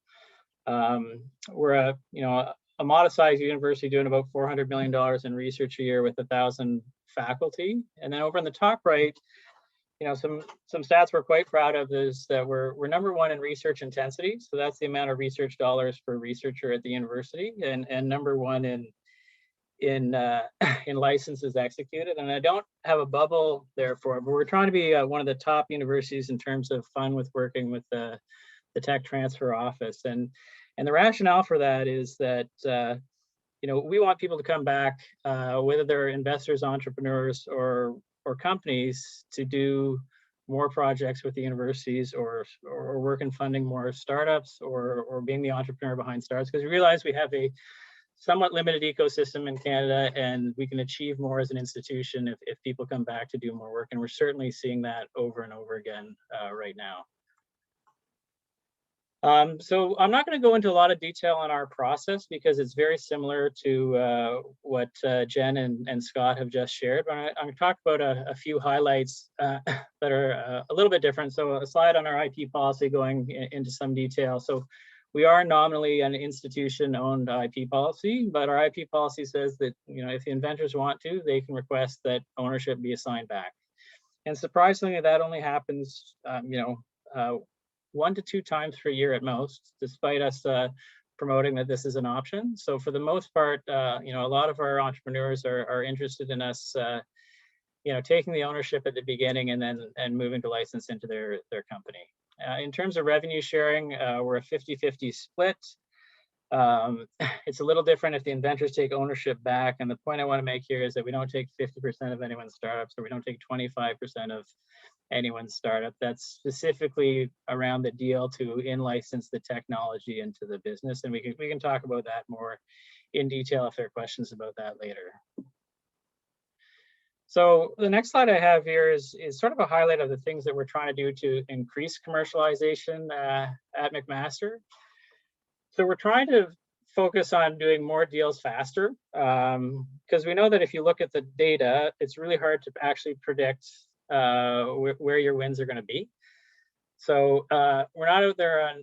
We're a modest-sized university doing about $400 million in research a year with 1,000 faculty. And then over in the top right, some stats we're quite proud of is that we're #1 in research intensity. So that's the amount of research dollars per researcher at the university, and #1 in licenses executed. And I don't have a bubble there for it, but we're trying to be one of the top universities in terms of fun with working with the tech transfer office. And the rationale for that is that we want people to come back, whether they're investors, entrepreneurs, or companies, to do more projects with the universities or work in funding more startups or being the entrepreneur behind startups, because we realize we have a somewhat limited ecosystem in Canada and we can achieve more as an institution if people come back to do more work. And we're certainly seeing that over and over again right now. So I'm not going to go into a lot of detail on our process because it's very similar to what Jen and Scott have just shared. But I'm going to talk about a few highlights that are a little bit different. So a slide on our IP policy going into some detail. So we are nominally an institution-owned IP policy, but our IP policy says that if the inventors want to, they can request that ownership be assigned back. And surprisingly, that only happens 1 to 2 times per year at most, despite us promoting that this is an option. So for the most part, a lot of our entrepreneurs are interested in us, taking the ownership at the beginning and moving to license into their company. In terms of revenue sharing, we're a 50-50 split. It's a little different if the inventors take ownership back. And the point I want to make here is that we don't take 50% of anyone's startups, or we don't take 25% of anyone's startup. That's specifically around the deal to in-license the technology into the business. And we can talk about that more in detail if there are questions about that later. So the next slide I have here is sort of a highlight of the things that we're trying to do to increase commercialization at McMaster. So we're trying to focus on doing more deals faster, because we know that if you look at the data, it's really hard to actually predict where your wins are going to be. So we're not out there on,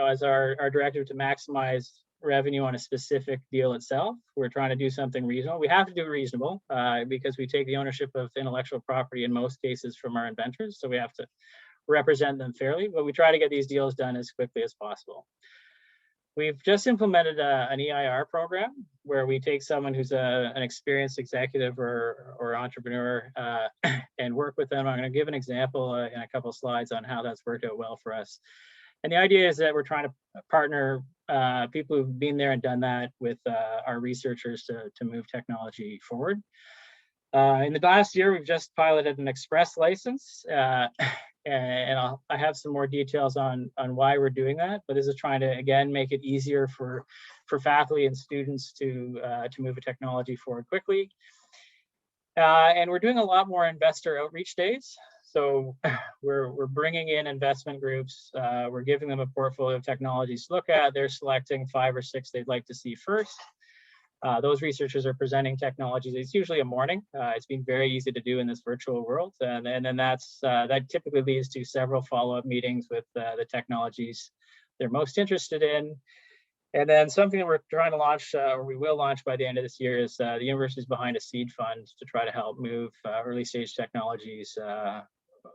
as our directive to maximize revenue on a specific deal itself. We're trying to do something reasonable. We have to do reasonable because we take the ownership of intellectual property in most cases from our inventors. So we have to represent them fairly, but we try to get these deals done as quickly as possible. We've just implemented an EIR program where we take someone who's an experienced executive or entrepreneur and work with them. I'm going to give an example in a couple of slides on how that's worked out well for us. And the idea is that we're trying to partner people who've been there and done that with our researchers to move technology forward. In the last year, we've just piloted an express license. And I have some more details on why we're doing that, but this is trying to, again, make it easier for faculty and students to move a technology forward quickly. And we're doing a lot more investor outreach days. So we're bringing in investment groups. We're giving them a portfolio of technologies to look at. They're selecting 5 or 6 they'd like to see first. Those researchers are presenting technologies. It's usually a morning. It's been very easy to do in this virtual world. And then that typically leads to several follow-up meetings with the technologies they're most interested in. And then something that we're trying to launch, or we will launch by the end of this year, is the university's behind a seed fund to try to help move early stage technologies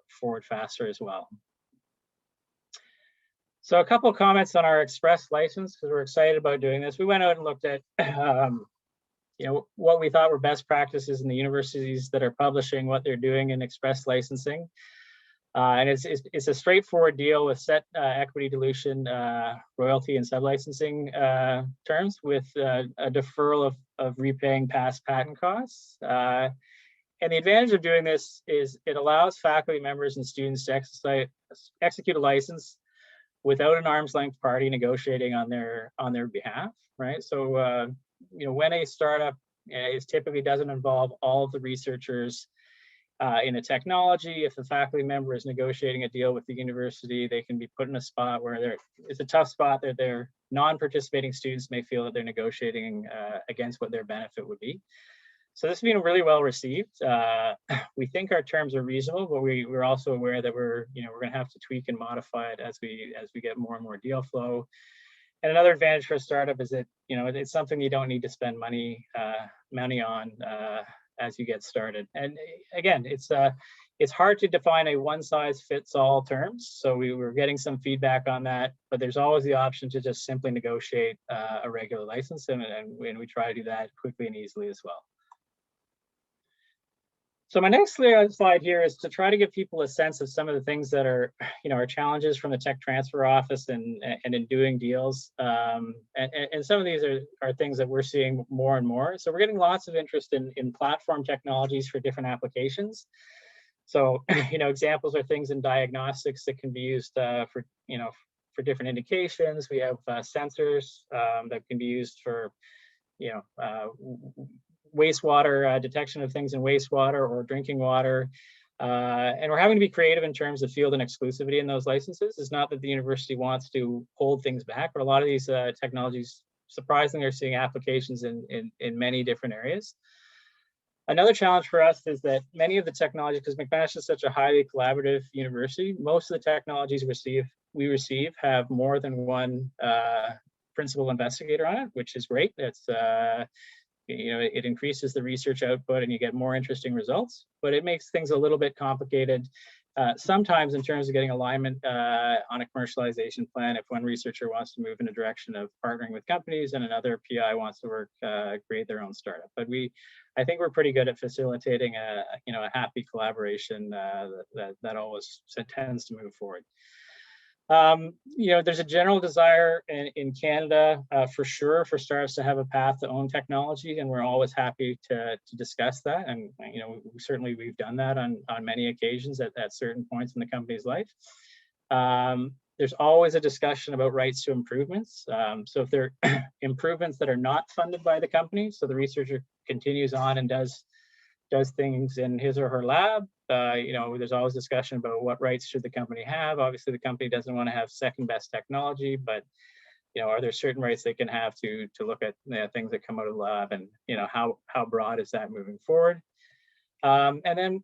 forward faster as well. So a couple of comments on our express license, because we're excited about doing this. We went out and looked at what we thought were best practices in the universities that are publishing what they're doing in express licensing. And it's a straightforward deal with set equity dilution, royalty and sublicensing terms, with a deferral of repaying past patent costs. And the advantage of doing this is it allows faculty members and students to execute a license without an arm's length party negotiating on their behalf, right? So when a startup typically doesn't involve all of the researchers in a technology, if the faculty member is negotiating a deal with the university, they can be put in a spot where it's a tough spot that their non-participating students may feel that they're negotiating against what their benefit would be. So this has been really well received. We think our terms are reasonable, but we're also aware that we're going to have to tweak and modify it as we get more and more deal flow. And another advantage for a startup is that it's something you don't need to spend money on as you get started. And again, it's hard to define a one-size-fits-all terms. So we were getting some feedback on that, but there's always the option to just simply negotiate a regular license, and we try to do that quickly and easily as well. So my next slide here is to try to give people a sense of some of the things that are, our challenges from the tech transfer office and in doing deals. And some of these are things that we're seeing more and more. So we're getting lots of interest in platform technologies for different applications. So, examples are things in diagnostics that can be used for different indications. We have sensors that can be used for, wastewater detection of things in wastewater or drinking water. And we're having to be creative in terms of field and exclusivity in those licenses. It's not that the university wants to hold things back, but a lot of these technologies, surprisingly, are seeing applications in many different areas. Another challenge for us is that many of the technologies, because McMaster is such a highly collaborative university, most of the technologies we receive have more than one principal investigator on it, which is great. It's it increases the research output and you get more interesting results, but it makes things a little bit complicated sometimes in terms of getting alignment on a commercialization plan if one researcher wants to move in a direction of partnering with companies and another PI wants to create their own startup. But I think we're pretty good at facilitating a happy collaboration that always tends to move forward. There's a general desire in Canada for sure for startups to have a path to own technology, and we're always happy to discuss that. And certainly we've done that on many occasions at certain points in the company's life. There's always a discussion about rights to improvements. So if there are improvements that are not funded by the company, so the researcher continues on and does things in his or her lab, there's always discussion about what rights should the company have. Obviously, the company doesn't want to have second best technology, but are there certain rights they can have to look at things that come out of the lab, and how broad is that moving forward? And then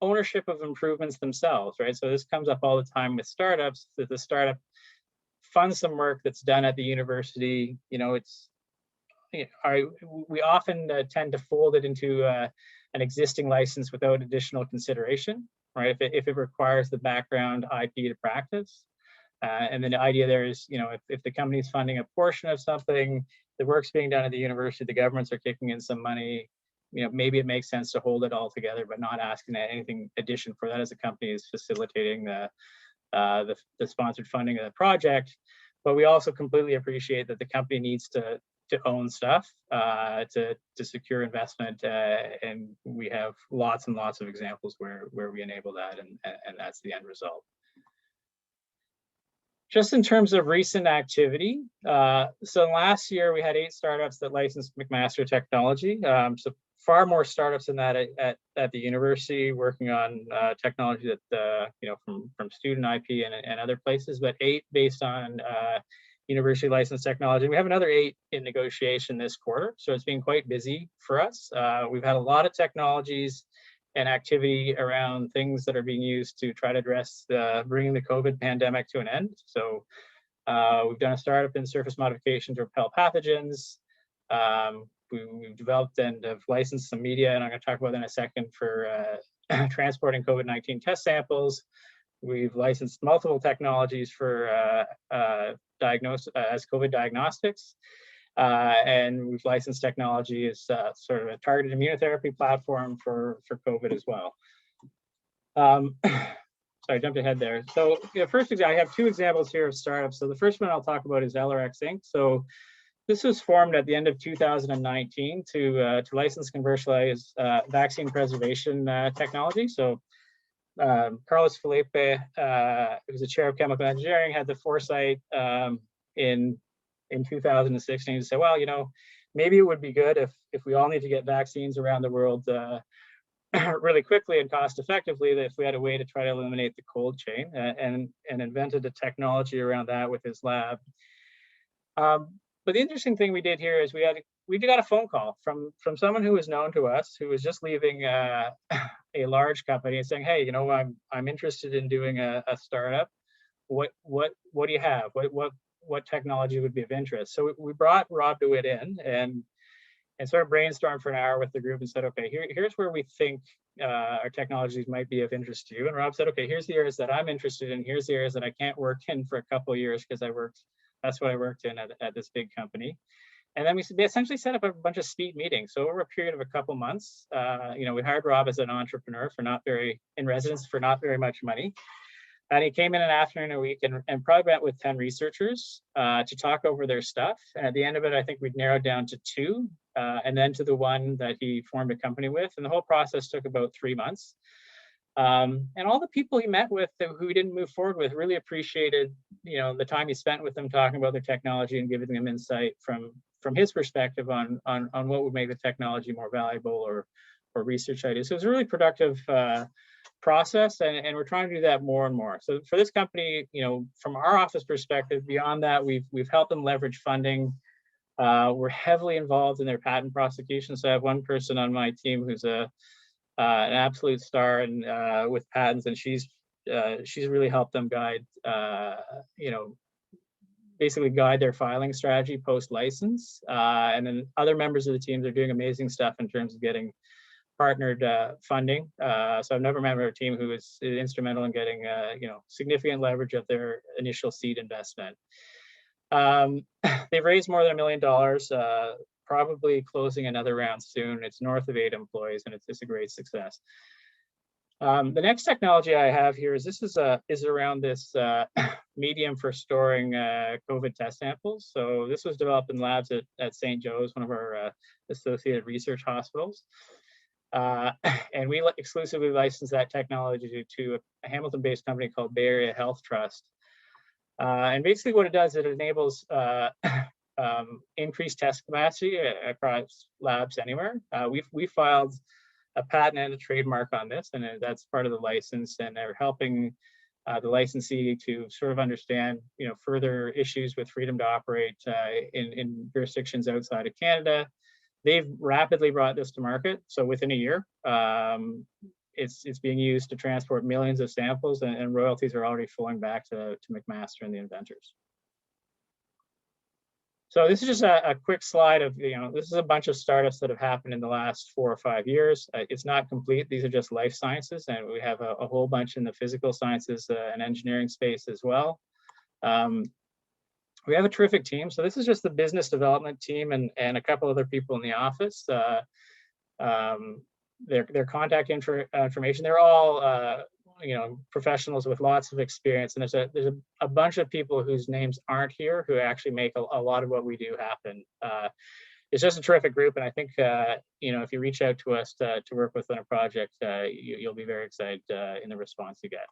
ownership of improvements themselves, right? So this comes up all the time with startups, that the startup funds some work that's done at the university. We often tend to fold it into an existing license without additional consideration, right? If it requires the background IP to practice. And then the idea there is, if the company is funding a portion of something, the work's being done at the university, the governments are kicking in some money, maybe it makes sense to hold it all together, but not asking anything addition for that as a company is facilitating the sponsored funding of the project. But we also completely appreciate that the company needs to own stuff to secure investment, and we have lots and lots of examples where we enable that, and that's the end result. Just in terms of recent activity, so last year we had 8 startups that licensed McMaster technology. So far more startups than that at the university working on technology that from student IP and other places, but 8 based on university licensed technology. We have another 8 in negotiation this quarter, so it's been quite busy for us. We've had a lot of technologies and activity around things that are being used to try to address bringing the COVID pandemic to an end. So We've done a startup in surface modification to repel pathogens. We've developed and have licensed some media, and I'm going to talk about that in a second, for transporting COVID-19 test samples. We've licensed multiple technologies for as COVID diagnostics. And we've licensed technology as sort of a targeted immunotherapy platform for COVID as well. Sorry, I jumped ahead there. So first, I have two examples here of startups. So the first one I'll talk about is LRX Inc. So this was formed at the end of 2019 to license, commercialize vaccine preservation technology. So Carlos Felipe, who's the chair of chemical engineering, had the foresight in 2016 to say, well, you know, maybe it would be good if we all need to get vaccines around the world really quickly and cost effectively, that if we had a way to try to eliminate the cold chain, and invented a technology around that with his lab. But the interesting thing we did here is we got a phone call from someone who was known to us, who was just leaving a large company, and saying, hey, you know, I'm interested in doing a startup. What do you have? What technology would be of interest? So we brought Rob DeWitt in and sort of brainstormed for an hour with the group and said, okay, here's where we think our technologies might be of interest to you. And Rob said, okay, here's the areas that I'm interested in. Here's the areas that I can't work in for a couple of years because that's what I worked in at this big company. And then we essentially set up a bunch of speed meetings. So over a period of a couple months, you know, we hired Rob as an entrepreneur in residence for not very much money. And he came in an afternoon a week and probably met with 10 researchers to talk over their stuff. And at the end of it, I think we'd narrowed down to 2, and then to the one that he formed a company with. And the whole process took about 3 months. And all the people he met with who he didn't move forward with really appreciated, you know, the time he spent with them talking about their technology and giving them insight from his perspective on what would make the technology more valuable or research ideas. So it was a really productive process, and we're trying to do that more and more. So for this company, you know, from our office perspective, beyond that, we've helped them leverage funding. We're heavily involved in their patent prosecution. So I have one person on my team who's an absolute star and with patents, and she's really helped them guide, you know, basically guide their filing strategy post-license. And then other members of the teams are doing amazing stuff in terms of getting partnered funding. So I've never met a team who is instrumental in getting you know, significant leverage of their initial seed investment. They've raised more than $1 million, probably closing another round soon. It's north of 8 employees, and it's a great success. The next technology I have here is around this medium for storing COVID test samples. So this was developed in labs at St. Joe's, one of our associated research hospitals. And we exclusively licensed that technology to a Hamilton-based company called Bay Area Health Trust. And basically what it does, it enables increased test capacity across labs anywhere. We filed a patent and a trademark on this, and that's part of the license, and they're helping the licensee to sort of understand, you know, further issues with freedom to operate in jurisdictions outside of Canada. They've rapidly brought this to market. So within a year, it's being used to transport millions of samples, and royalties are already flowing back to McMaster and the inventors. So this is just a quick slide of, you know, this is a bunch of startups that have happened in the last 4 or 5 years. It's not complete. These are just life sciences, and we have a whole bunch in the physical sciences and engineering space as well. We have a terrific team. So this is just the business development team and a couple other people in the office. Their contact information, they're all you know, professionals with lots of experience, and there's a bunch of people whose names aren't here who actually make a lot of what we do happen. It's just a terrific group, and I think you know, if you reach out to us to work with on a project, you'll be very excited in the response you get.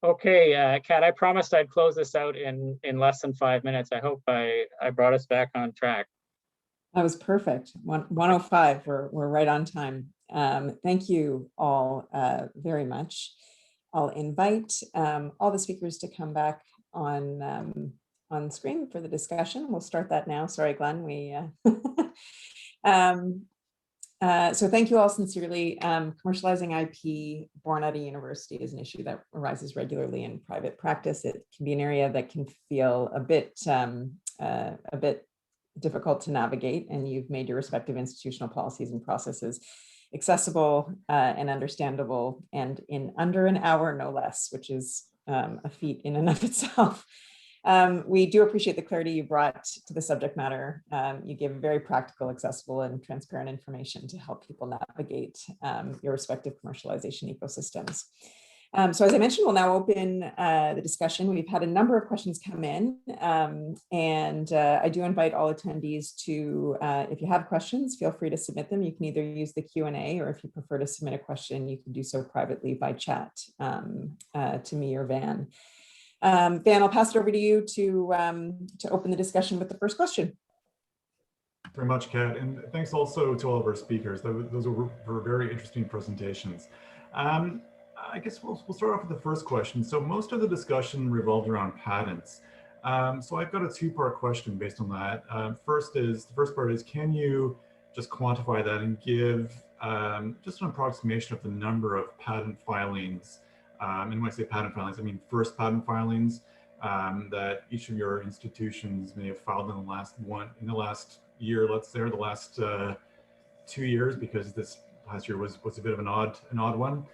Okay, Kat, I promised I'd close this out in less than 5 minutes. I hope I brought us back on track. That was perfect. 1:05, we're right on time. Thank you all very much. I'll invite all the speakers to come back on screen for the discussion. We'll start that now. Sorry, Glenn, we So thank you all sincerely. Commercializing IP born out of university is an issue that arises regularly in private practice. It can be an area that can feel a bit difficult to navigate, and you've made your respective institutional policies and processes accessible and understandable, and in under an hour, no less, which is a feat in and of itself. We do appreciate the clarity you brought to the subject matter. You gave very practical, accessible, and transparent information to help people navigate your respective commercialization ecosystems. So as I mentioned, we'll now open the discussion. We've had a number of questions come in, and I do invite all attendees to, if you have questions, feel free to submit them. You can either use the Q&A, or if you prefer to submit a question, you can do so privately by chat to me or Van. Van, I'll pass it over to you to open the discussion with the first question. Thanks very much, Kat, and thanks also to all of our speakers. Those were very interesting presentations. I guess we'll start off with the first question. So most of the discussion revolved around patents. So I've got a two-part question based on that. The first part is, can you just quantify that and give just an approximation of the number of patent filings? And when I say patent filings, I mean first patent filings that each of your institutions may have filed in the last year, let's say, or the last 2 years, because this past year was a bit of an odd one.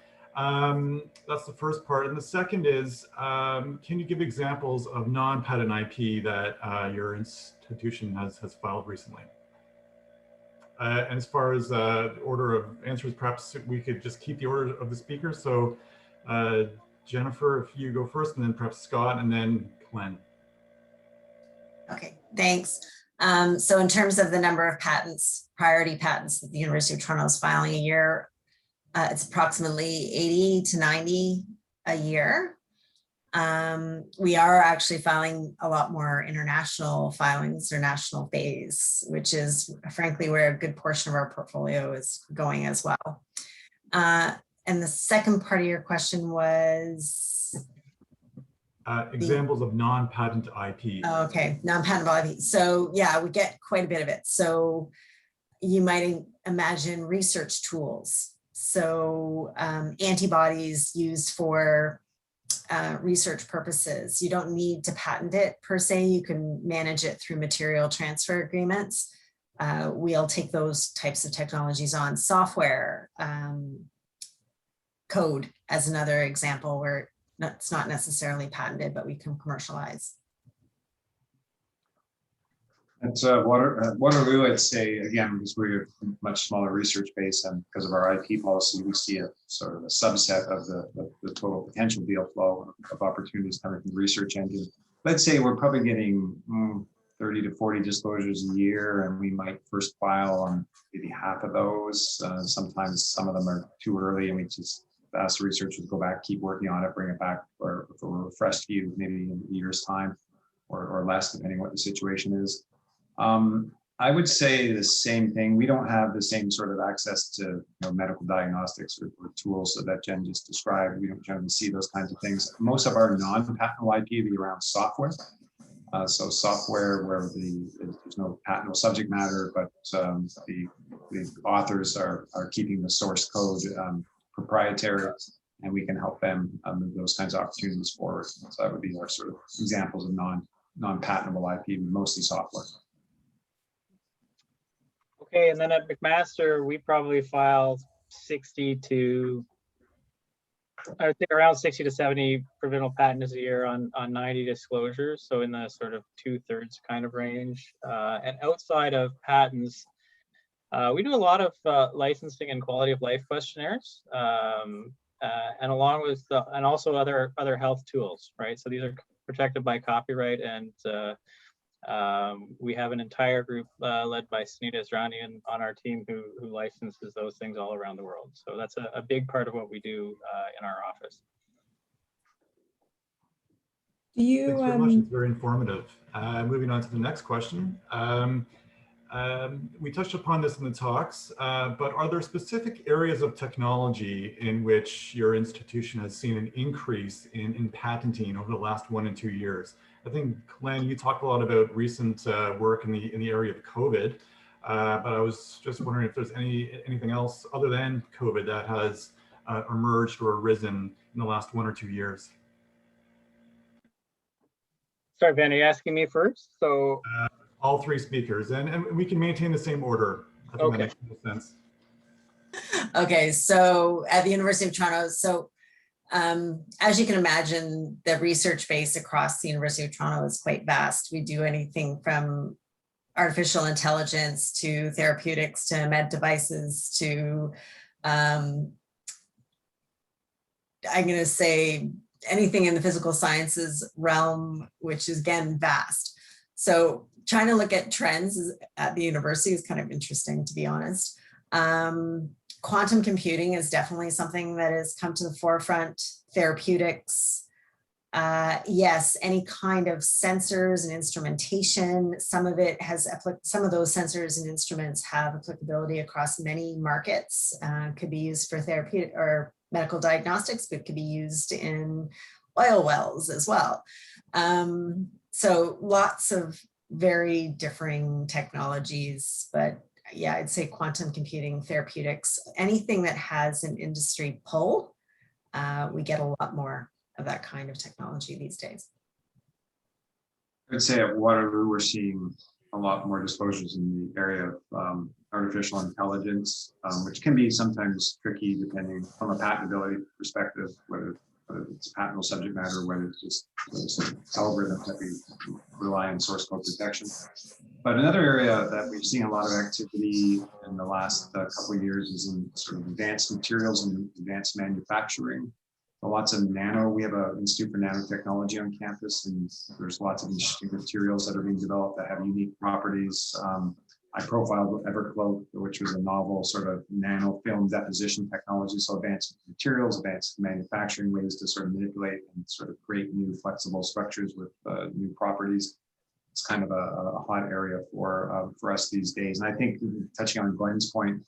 That's the first part. And the second is, can you give examples of non-patent IP that your institution has filed recently? And as far as the order of answers, perhaps we could just keep the order of the speakers. So Jennifer, if you go first, and then perhaps Scott, and then Glen. Okay, thanks. So in terms of the number of patents, priority patents that the University of Toronto is filing a year, it's approximately 80 to 90 a year. We are actually filing a lot more international filings or national phase, which is frankly where a good portion of our portfolio is going as well. And the second part of your question was? Examples of non-patent IP. Okay, non-patentable IP. So yeah, we get quite a bit of it. So you might imagine research tools. So antibodies used for research purposes. You don't need to patent it per se. You can manage it through material transfer agreements. We'll take those types of technologies on. Software, code as another example where it's not necessarily patented, but we can commercialize. At Waterloo, I'd say, again, because we're a much smaller research base, and because of our IP policy, we see a sort of a subset of the total potential deal flow of opportunities coming from the research engine. Let's say we're probably getting 30 to 40 disclosures a year, and we might first file on maybe half of those. Sometimes some of them are too early, and we just ask the researchers to go back, keep working on it, bring it back for a refreshed view, maybe in a year's time or less, depending what the situation is. I would say the same thing. We don't have the same sort of access to medical diagnostics or tools that Jen just described. We don't generally see those kinds of things. Most of our non-patentable IP be around software. So software where there's no patentable subject matter, but the authors are keeping the source code proprietary, and we can help them move those kinds of opportunities forward. So that would be our sort of examples of non-patentable IP, mostly software. Okay, and then at McMaster, we probably file 60 to, I would say around 60 to 70 provisional patents a year on 90 disclosures. So in the sort of 2/3 kind of range. And outside of patents, we do a lot of licensing and quality of life questionnaires, and along with and also other health tools, right? So these are protected by copyright, and we have an entire group led by Sunita Isranian on our team who licenses those things all around the world. So that's a big part of what we do in our office. Thanks very much. It's very informative. Moving on to the next question. We touched upon this in the talks, but are there specific areas of technology in which your institution has seen an increase in patenting over the last 1 and 2 years? I think, Glen, you talked a lot about recent work in the area of COVID. But I was just wondering if there's anything else other than COVID that has emerged or arisen in the last 1 or 2 years. Sorry, Ben, are you asking me first? So all 3 speakers, and we can maintain the same order. I think that makes sense. Okay, so at the University of Toronto, so as you can imagine, the research base across the University of Toronto is quite vast. We do anything from artificial intelligence to therapeutics to med devices to, I'm going to say anything in the physical sciences realm, which is again vast. So trying to look at trends at the university is kind of interesting, to be honest. Quantum computing is definitely something that has come to the forefront. Therapeutics, yes, any kind of sensors and instrumentation. Some of those sensors and instruments have applicability across many markets. Could be used for therapeutic or medical diagnostics, but could be used in oil wells as well. So lots of very differing technologies, but yeah, I'd say quantum computing, therapeutics, anything that has an industry pull, we get a lot more of that kind of technology these days. I would say at Waterloo, we're seeing a lot more disclosures in the area of artificial intelligence, which can be sometimes tricky depending from a patentability perspective, whether it's patentable subject matter, whether it's just algorithms that we rely on source code protection. But another area that we've seen a lot of activity in the last couple of years is in sort of advanced materials and advanced manufacturing. So lots of we have an Institute for Nanotechnology on campus, and there's lots of interesting materials that are being developed that have unique properties. I profiled Evercloak, which was a novel sort of nanofilm deposition technology. So advanced materials, advanced manufacturing ways to sort of manipulate and sort of create new flexible structures with new properties. It's kind of a hot area for us these days. And I think touching on Glen's point,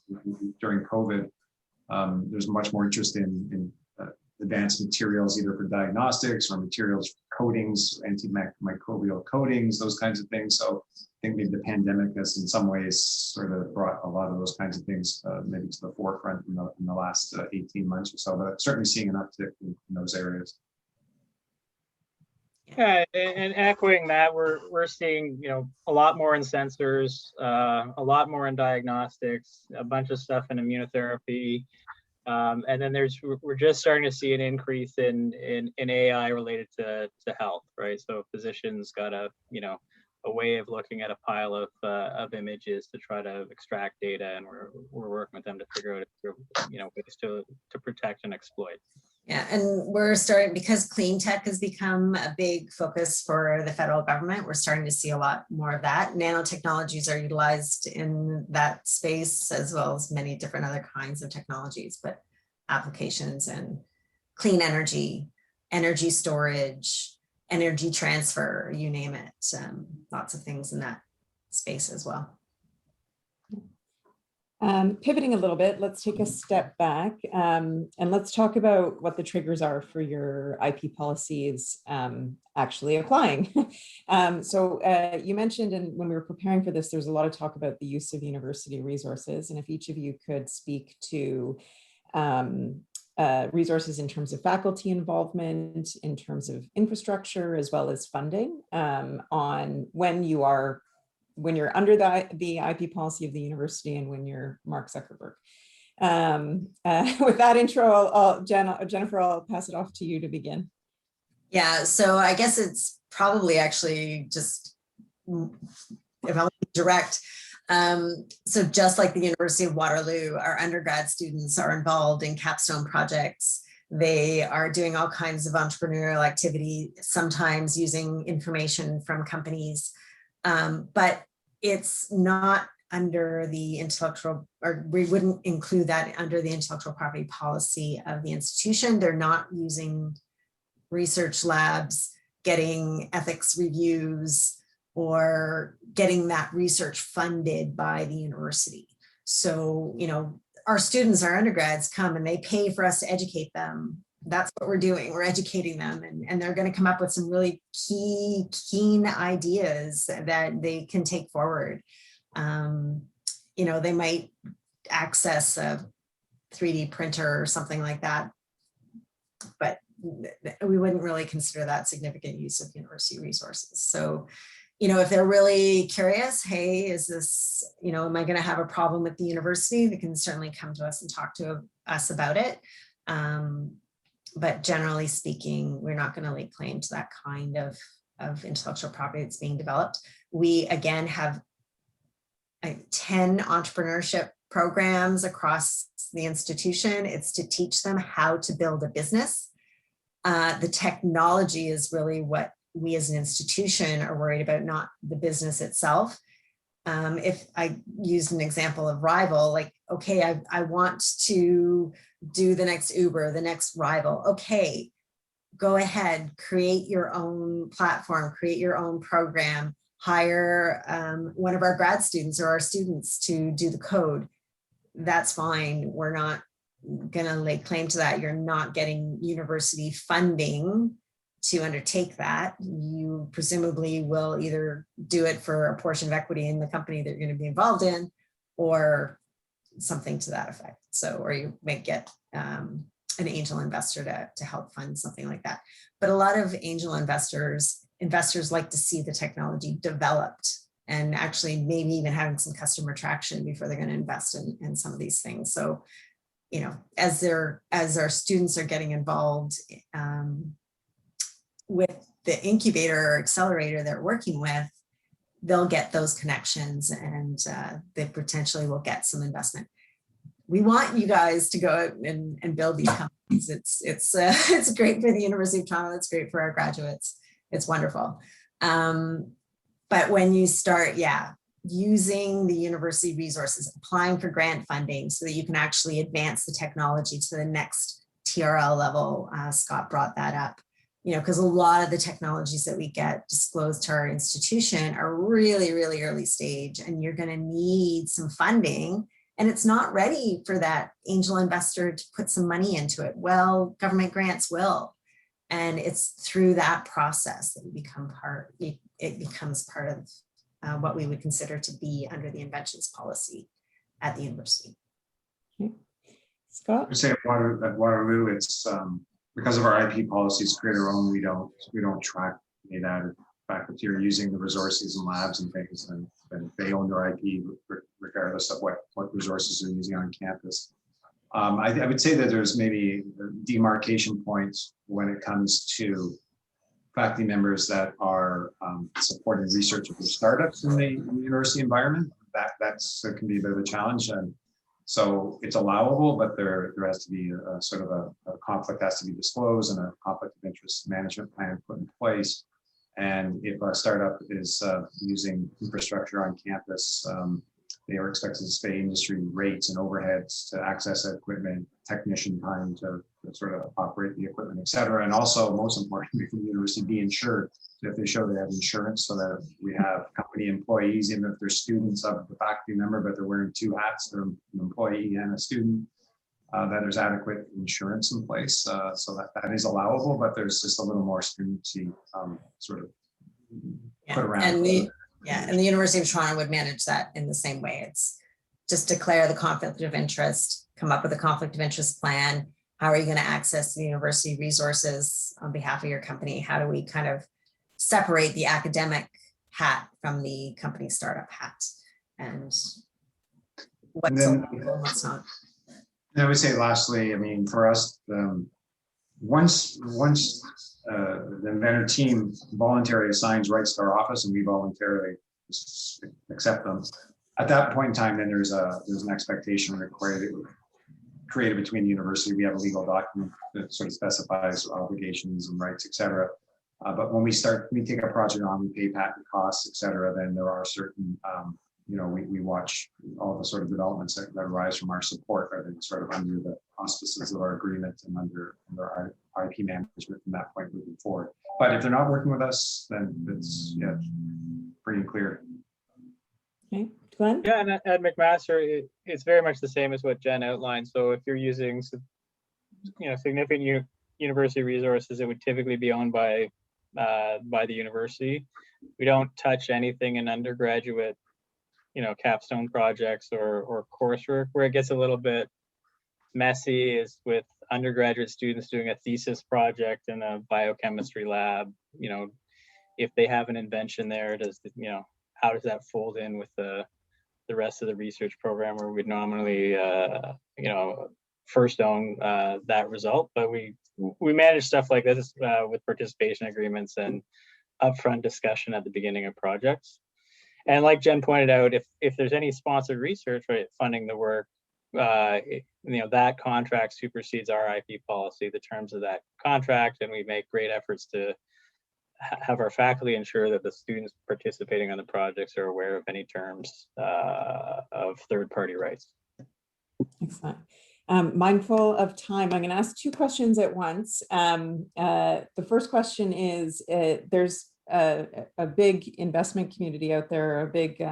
during COVID, there's much more interest in advanced materials, either for diagnostics or materials for coatings, antimicrobial coatings, those kinds of things. So I think maybe the pandemic has in some ways sort of brought a lot of those kinds of things maybe to the forefront in the last 18 months or so, but certainly seeing an uptick in those areas. Yeah, and echoing that, we're seeing a lot more in sensors, a lot more in diagnostics, a bunch of stuff in immunotherapy, and then we're just starting to see an increase in AI related to health, right? So physicians got a way of looking at a pile of images to try to extract data, and we're working with them to figure out ways to protect and exploit. Yeah, and we're starting, because clean tech has become a big focus for the federal government, we're starting to see a lot more of that. Nanotechnologies are utilized in that space, as well as many different other kinds of technologies, but applications and clean energy, energy storage, energy transfer, you name it. Lots of things in that space as well. Pivoting a little bit, let's take a step back and let's talk about what the triggers are for your IP policies actually applying. So you mentioned, and when we were preparing for this, there's a lot of talk about the use of university resources, and if each of you could speak to resources in terms of faculty involvement, in terms of infrastructure, as well as funding on when you're under the IP policy of the university and when you're Mark Zuckerberg. With that intro, Jennifer, I'll pass it off to you to begin. Yeah, so I guess it's probably actually just, if I'm direct, so just like the University of Waterloo, our undergrad students are involved in capstone projects. They are doing all kinds of entrepreneurial activity, sometimes using information from companies. But it's not under the intellectual, or we wouldn't include that under the intellectual property policy of the institution. They're not using research labs, getting ethics reviews, or getting that research funded by the university. So, our students, our undergrads come and they pay for us to educate them. That's what we're doing. We're educating them, and they're going to come up with some really keen ideas that they can take forward. you know, they might access a 3D printer or something like that. But we wouldn't really consider that significant use of university resources. So, you know, if they're really curious, hey, is this, you know, am I going to have a problem with the university? They can certainly come to us and talk to us about it. But generally speaking, we're not going to lay claim to that kind of intellectual property that's being developed. We, again, have 10 entrepreneurship programs across the institution. It's to teach them how to build a business. The technology is really what we as an institution are worried about, not the business itself. If I used an example of rival, like, okay, I want to do the next Uber, the next rival. Okay, go ahead, create your own platform, create your own program, hire one of our grad students or our students to do the code. That's fine. We're not going to lay claim to that. You're not getting university funding to undertake that. You presumably will either do it for a portion of equity in the company that you're going to be involved in, or something to that effect. So, or you may get an angel investor to help fund something like that. But a lot of angel investors like to see the technology developed and actually maybe even having some customer traction before they're going to invest in some of these things. So, you know, as our students are getting involved with the incubator or accelerator they're working with, they'll get those connections and they potentially will get some investment. We want you guys to go out and build these companies. It's great for the University of Toronto. It's great for our graduates. It's wonderful. But when you start, using the university resources, applying for grant funding so that you can actually advance the technology to the next TRL level, Scott brought that up. You know, because a lot of the technologies that we get disclosed to our institution are really, really early stage, and you're going to need some funding, and it's not ready for that angel investor to put some money into it. Well, government grants will, and it's through that process that it becomes part of what we would consider to be under the inventions policy at the university. Okay. Scott? I say at Waterloo, it's because of our IP policies, create our own. We don't track any of that. In fact, if you're using the resources and labs and things, then they own their IP regardless of what resources they're using on campus. I would say that there's maybe demarcation points when it comes to faculty members that are supporting research of the startups in the university environment. That can be a bit of a challenge. And so it's allowable, but there has to be a sort of a conflict has to be disclosed and a conflict of interest management plan put in place. And if a startup is using infrastructure on campus, they are expected to pay industry rates and overheads to access that equipment, technician time to sort of operate the equipment, et cetera. And also, most importantly, for the university, be insured. So if they show they have insurance, so that we have company employees, even if they're students of the faculty member, but they're wearing two hats, they're an employee and a student, that there's adequate insurance in place. So that is allowable, but there's just a little more stringency sort of put around. And the University of Toronto would manage that in the same way. It's just declare the conflict of interest, come up with a conflict of interest plan. How are you going to access the university resources on behalf of your company? How do we kind of separate the academic hat from the company startup hat? And what's allowable and what's not? And I would say lastly, I mean, for us, once the inventor team voluntarily assigns rights to our office and we voluntarily accept them, at that point in time, then there's an expectation created between the university. We have a legal document that sort of specifies obligations and rights, et cetera. But when we take a project on, we pay patent costs, et cetera, then there are certain, we watch all the sort of developments that arise from our support, are they sort of under the auspices of our agreement and under our IP management from that point moving forward. But if they're not working with us, then it's pretty clear. Okay, Glenn? Yeah, and at McMaster, it's very much the same as what Jen outlined. So if you're using, significant university resources, it would typically be owned by the university. We don't touch anything in undergraduate capstone projects or coursework. Where it gets a little bit messy is with undergraduate students doing a thesis project in a biochemistry lab. If they have an invention there, how does that fold in with the rest of the research program, where we'd normally first own that result? But we manage stuff like this with participation agreements and upfront discussion at the beginning of projects. And like Jen pointed out, if there's any sponsored research, right, funding the work, that contract supersedes our IP policy, the terms of that contract, and we make great efforts to have our faculty ensure that the students participating on the projects are aware of any terms of third-party rights. Excellent. Mindful of time, I'm going to ask two questions at once. The first question is, there's a big investment community out there, a big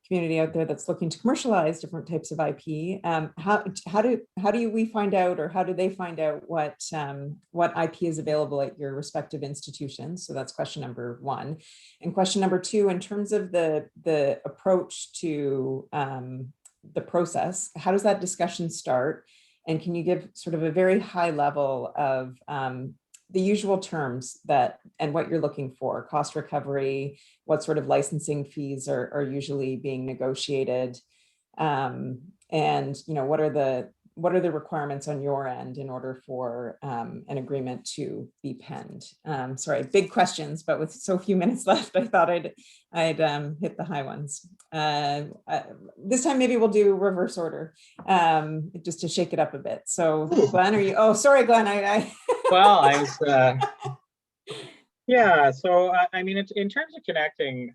community out there that's looking to commercialize different types of IP. How do we find out, or how do they find out what IP is available at your respective institutions? So that's question number one. And question number two, in terms of the approach to the process, how does that discussion start? And can you give sort of a very high level of the usual terms and what you're looking for, cost recovery, what sort of licensing fees are usually being negotiated, and what are the requirements on your end in order for an agreement to be penned? Sorry, big questions, but with so few minutes left, I thought I'd hit the high ones. This time maybe we'll do reverse order, just to shake it up a bit. So Glen, are you? Oh, sorry, Glen. Well, I was. Yeah. So I mean, in terms of connecting,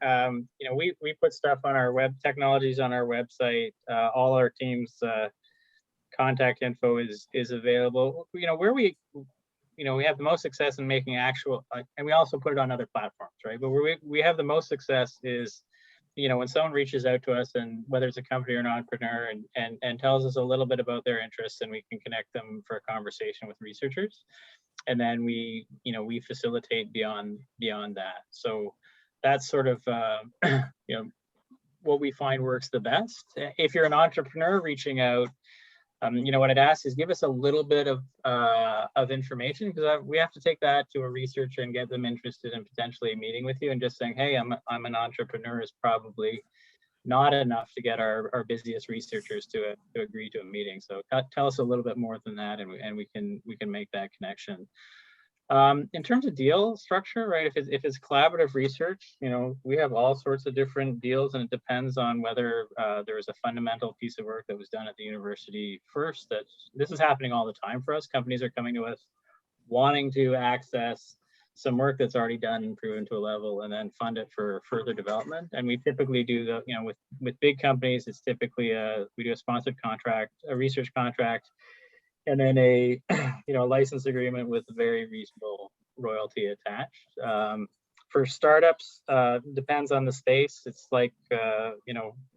we put stuff on our web technologies on our website. All our teams. Contact info is available. Where we have the most success in making actual, and we also put it on other platforms, right? But where we have the most success is, when someone reaches out to us, and whether it's a company or an entrepreneur, and tells us a little bit about their interests, and we can connect them for a conversation with researchers, and then we facilitate beyond that. So that's sort of what we find works the best. If you're an entrepreneur reaching out, what I'd ask is give us a little bit of information, because we have to take that to a researcher and get them interested in potentially meeting with you. And just saying, hey, I'm an entrepreneur is probably not enough to get our busiest researchers to agree to a meeting. So tell us a little bit more than that, and we can make that connection. In terms of deal structure, right? If it's collaborative research, we have all sorts of different deals, and it depends on whether there is a fundamental piece of work that was done at the university first. This is happening all the time for us. Companies are coming to us wanting to access some work that's already done and proven to a level, and then fund it for further development. And we typically do with big companies, it's typically we do a sponsored contract, a research contract, and then a license agreement with a very reasonable royalty attached. For startups, depends on the space. It's like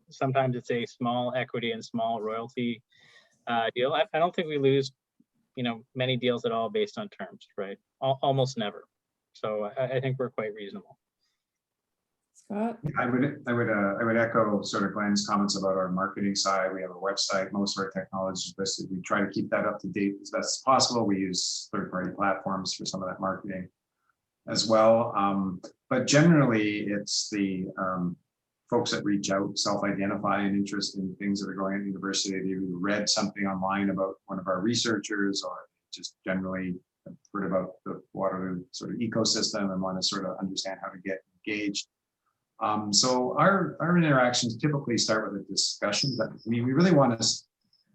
sometimes it's a small equity and small royalty deal. I don't think we lose many deals at all based on terms, right? Almost never. So I think we're quite reasonable. Scott? I would echo sort of Glen's comments about our marketing side. We have a website, most of our technology is listed. We try to keep that up to date as best as possible. We use third-party platforms for some of that marketing as well. But generally, it's the folks that reach out, self-identify an interest in things that are going on at university. They either read something online about one of our researchers, or just generally heard about the Waterloo sort of ecosystem and want to sort of understand how to get engaged. So our interactions typically start with a discussion, but we really want to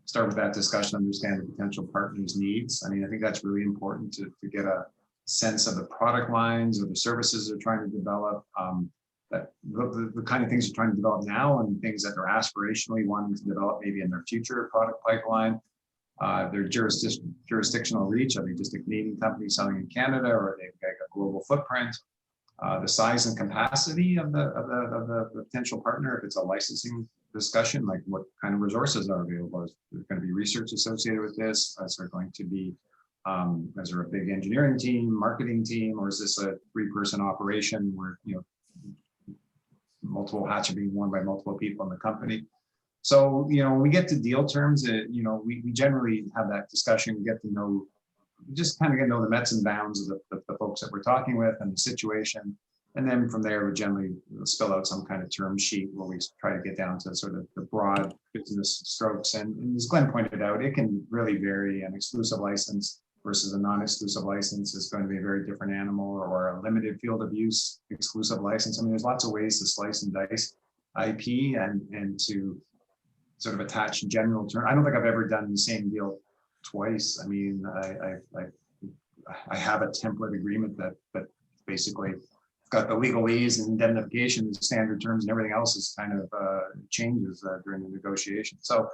start with that discussion, understand the potential partner's needs. I mean, I think that's really important to get a sense of the product lines or the services they're trying to develop, that the kind of things they're trying to develop now, and things that they're aspirationally wanting to develop maybe in their future product pipeline. Their jurisdictional reach. Are they just a Canadian company selling in Canada, or they've got a global footprint? The size and capacity of the potential partner. If it's a licensing discussion, like what kind of resources are available? Is there going to be research associated with this? Is there going to be, is there a big engineering team, marketing team, or is this a 3-person operation where multiple hats are being worn by multiple people in the company. So, when we get to deal terms, we generally have that discussion, we get to know, just kind of get to know the mets and bounds of the folks that we're talking with and the situation. And then from there, we generally spill out some kind of term sheet where we try to get down to sort of the broad business strokes. And as Glenn pointed out, it can really vary. An exclusive license versus a non-exclusive license is going to be a very different animal, or a limited field of use exclusive license. I mean, there's lots of ways to slice and dice IP and to sort of attach general term. I don't think I've ever done the same deal twice. I mean, I have a template agreement that basically got the legalese and indemnification and standard terms, and everything else is kind of changes during the negotiation. So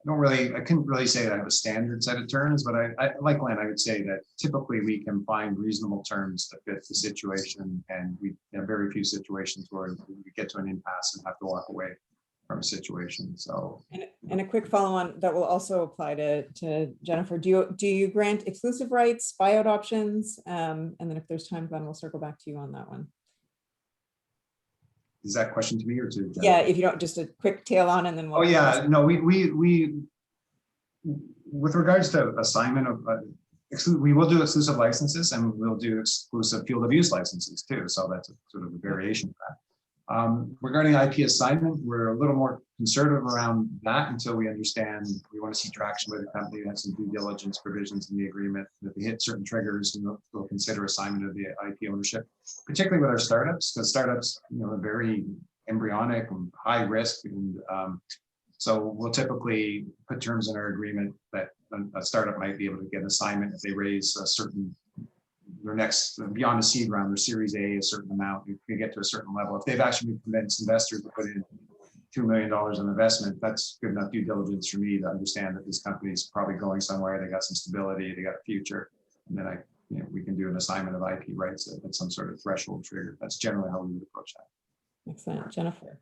I couldn't really say that I have a standard set of terms, but I like Glenn, I would say that typically we can find reasonable terms that fit the situation, and we have very few situations where we get to an impasse and have to walk away from a situation. So, and a quick follow-on that will also apply to Jennifer. Do you grant exclusive rights, buyout options, and then if there's time, Glenn, we'll circle back to you on that one. Is that question to me or to Jennifer? Yeah, if you don't, just a quick tail on, and then we'll. Oh yeah, no, we with regards to assignment of we will do exclusive licenses, and we'll do exclusive field of use licenses too. So that's a sort of a variation of that. Regarding IP assignment, we're a little more conservative around that until we understand, we want to see traction with the company, have some due diligence provisions in the agreement. If we hit certain triggers, we'll consider assignment of the IP ownership, particularly with our startups, because startups, are very embryonic and high risk. And so we'll typically put terms in our agreement that a startup might be able to get an assignment if they raise a certain, their next, beyond a seed round, their Series A, a certain amount, you can get to a certain level. If they've actually convinced investors to put in $2 million in investment, that's good enough due diligence for me to understand that this company is probably going somewhere. They got some stability, they got a future, and then we can do an assignment of IP rights at some sort of threshold trigger. That's generally how we would approach that. Excellent, Jennifer.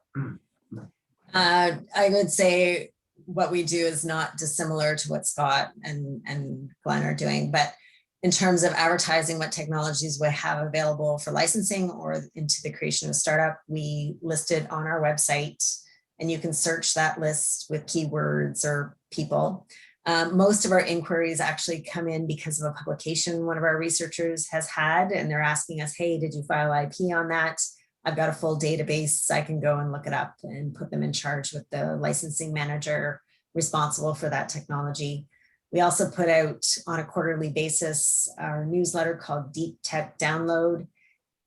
I would say what we do is not dissimilar to what Scott and Glenn are doing, but in terms of advertising what technologies we have available for licensing or into the creation of a startup, we list it on our website, and you can search that list with keywords or people. Most of our inquiries actually come in because of a publication one of our researchers has had, and they're asking us, hey, did you file IP on that? I've got a full database. I can go and look it up and put them in charge with the licensing manager responsible for that technology. We also put out on a quarterly basis our newsletter called Deep Tech Download.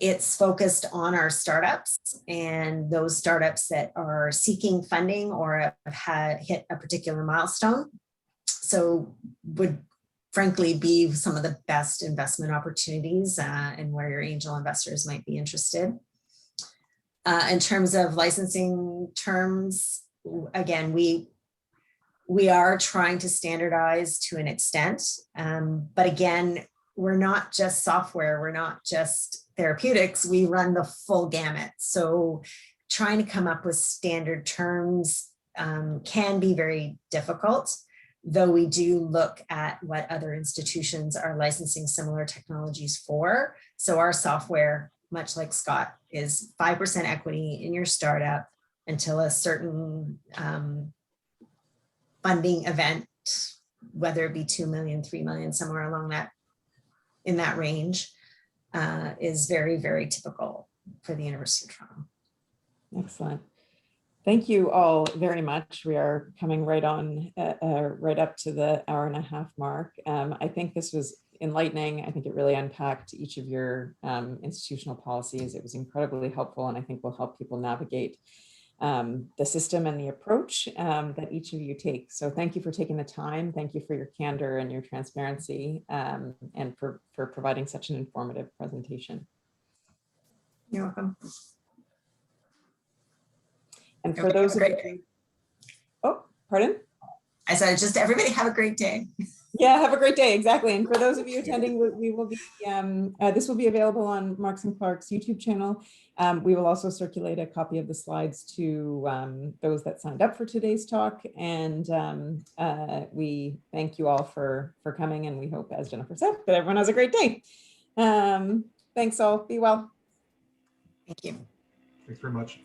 It's focused on our startups and those startups that are seeking funding or have hit a particular milestone. So would frankly be some of the best investment opportunities and where your angel investors might be interested. In terms of licensing terms, again, we are trying to standardize to an extent, but again, we're not just software, we're not just therapeutics, we run the full gamut. So trying to come up with standard terms can be very difficult, though we do look at what other institutions are licensing similar technologies for. So our software, much like Scott, is 5% equity in your startup until a certain funding event, whether it be 2 million, 3 million, somewhere along that, in that range, is very, very typical for the University of Toronto. Excellent. Thank you all very much. We are coming right on, right up to the hour-and-a-half mark. I think this was enlightening. I think it really unpacked each of your institutional policies. It was incredibly helpful, and I think will help people navigate the system and the approach that each of you take. So thank you for taking the time. Thank you for your candor and your transparency, and for providing such an informative presentation. You're welcome. And for those of you, oh, pardon? I said, just everybody have a great day. Yeah, have a great day. Exactly. And for those of you attending, we will be, this will be available on Marks and Clark's YouTube channel. We will also circulate a copy of the slides to those that signed up for today's talk. And we thank you all for coming. And we hope, as Jennifer said, that everyone has a great day. Thanks all. Be well. Thank you. Thanks very much.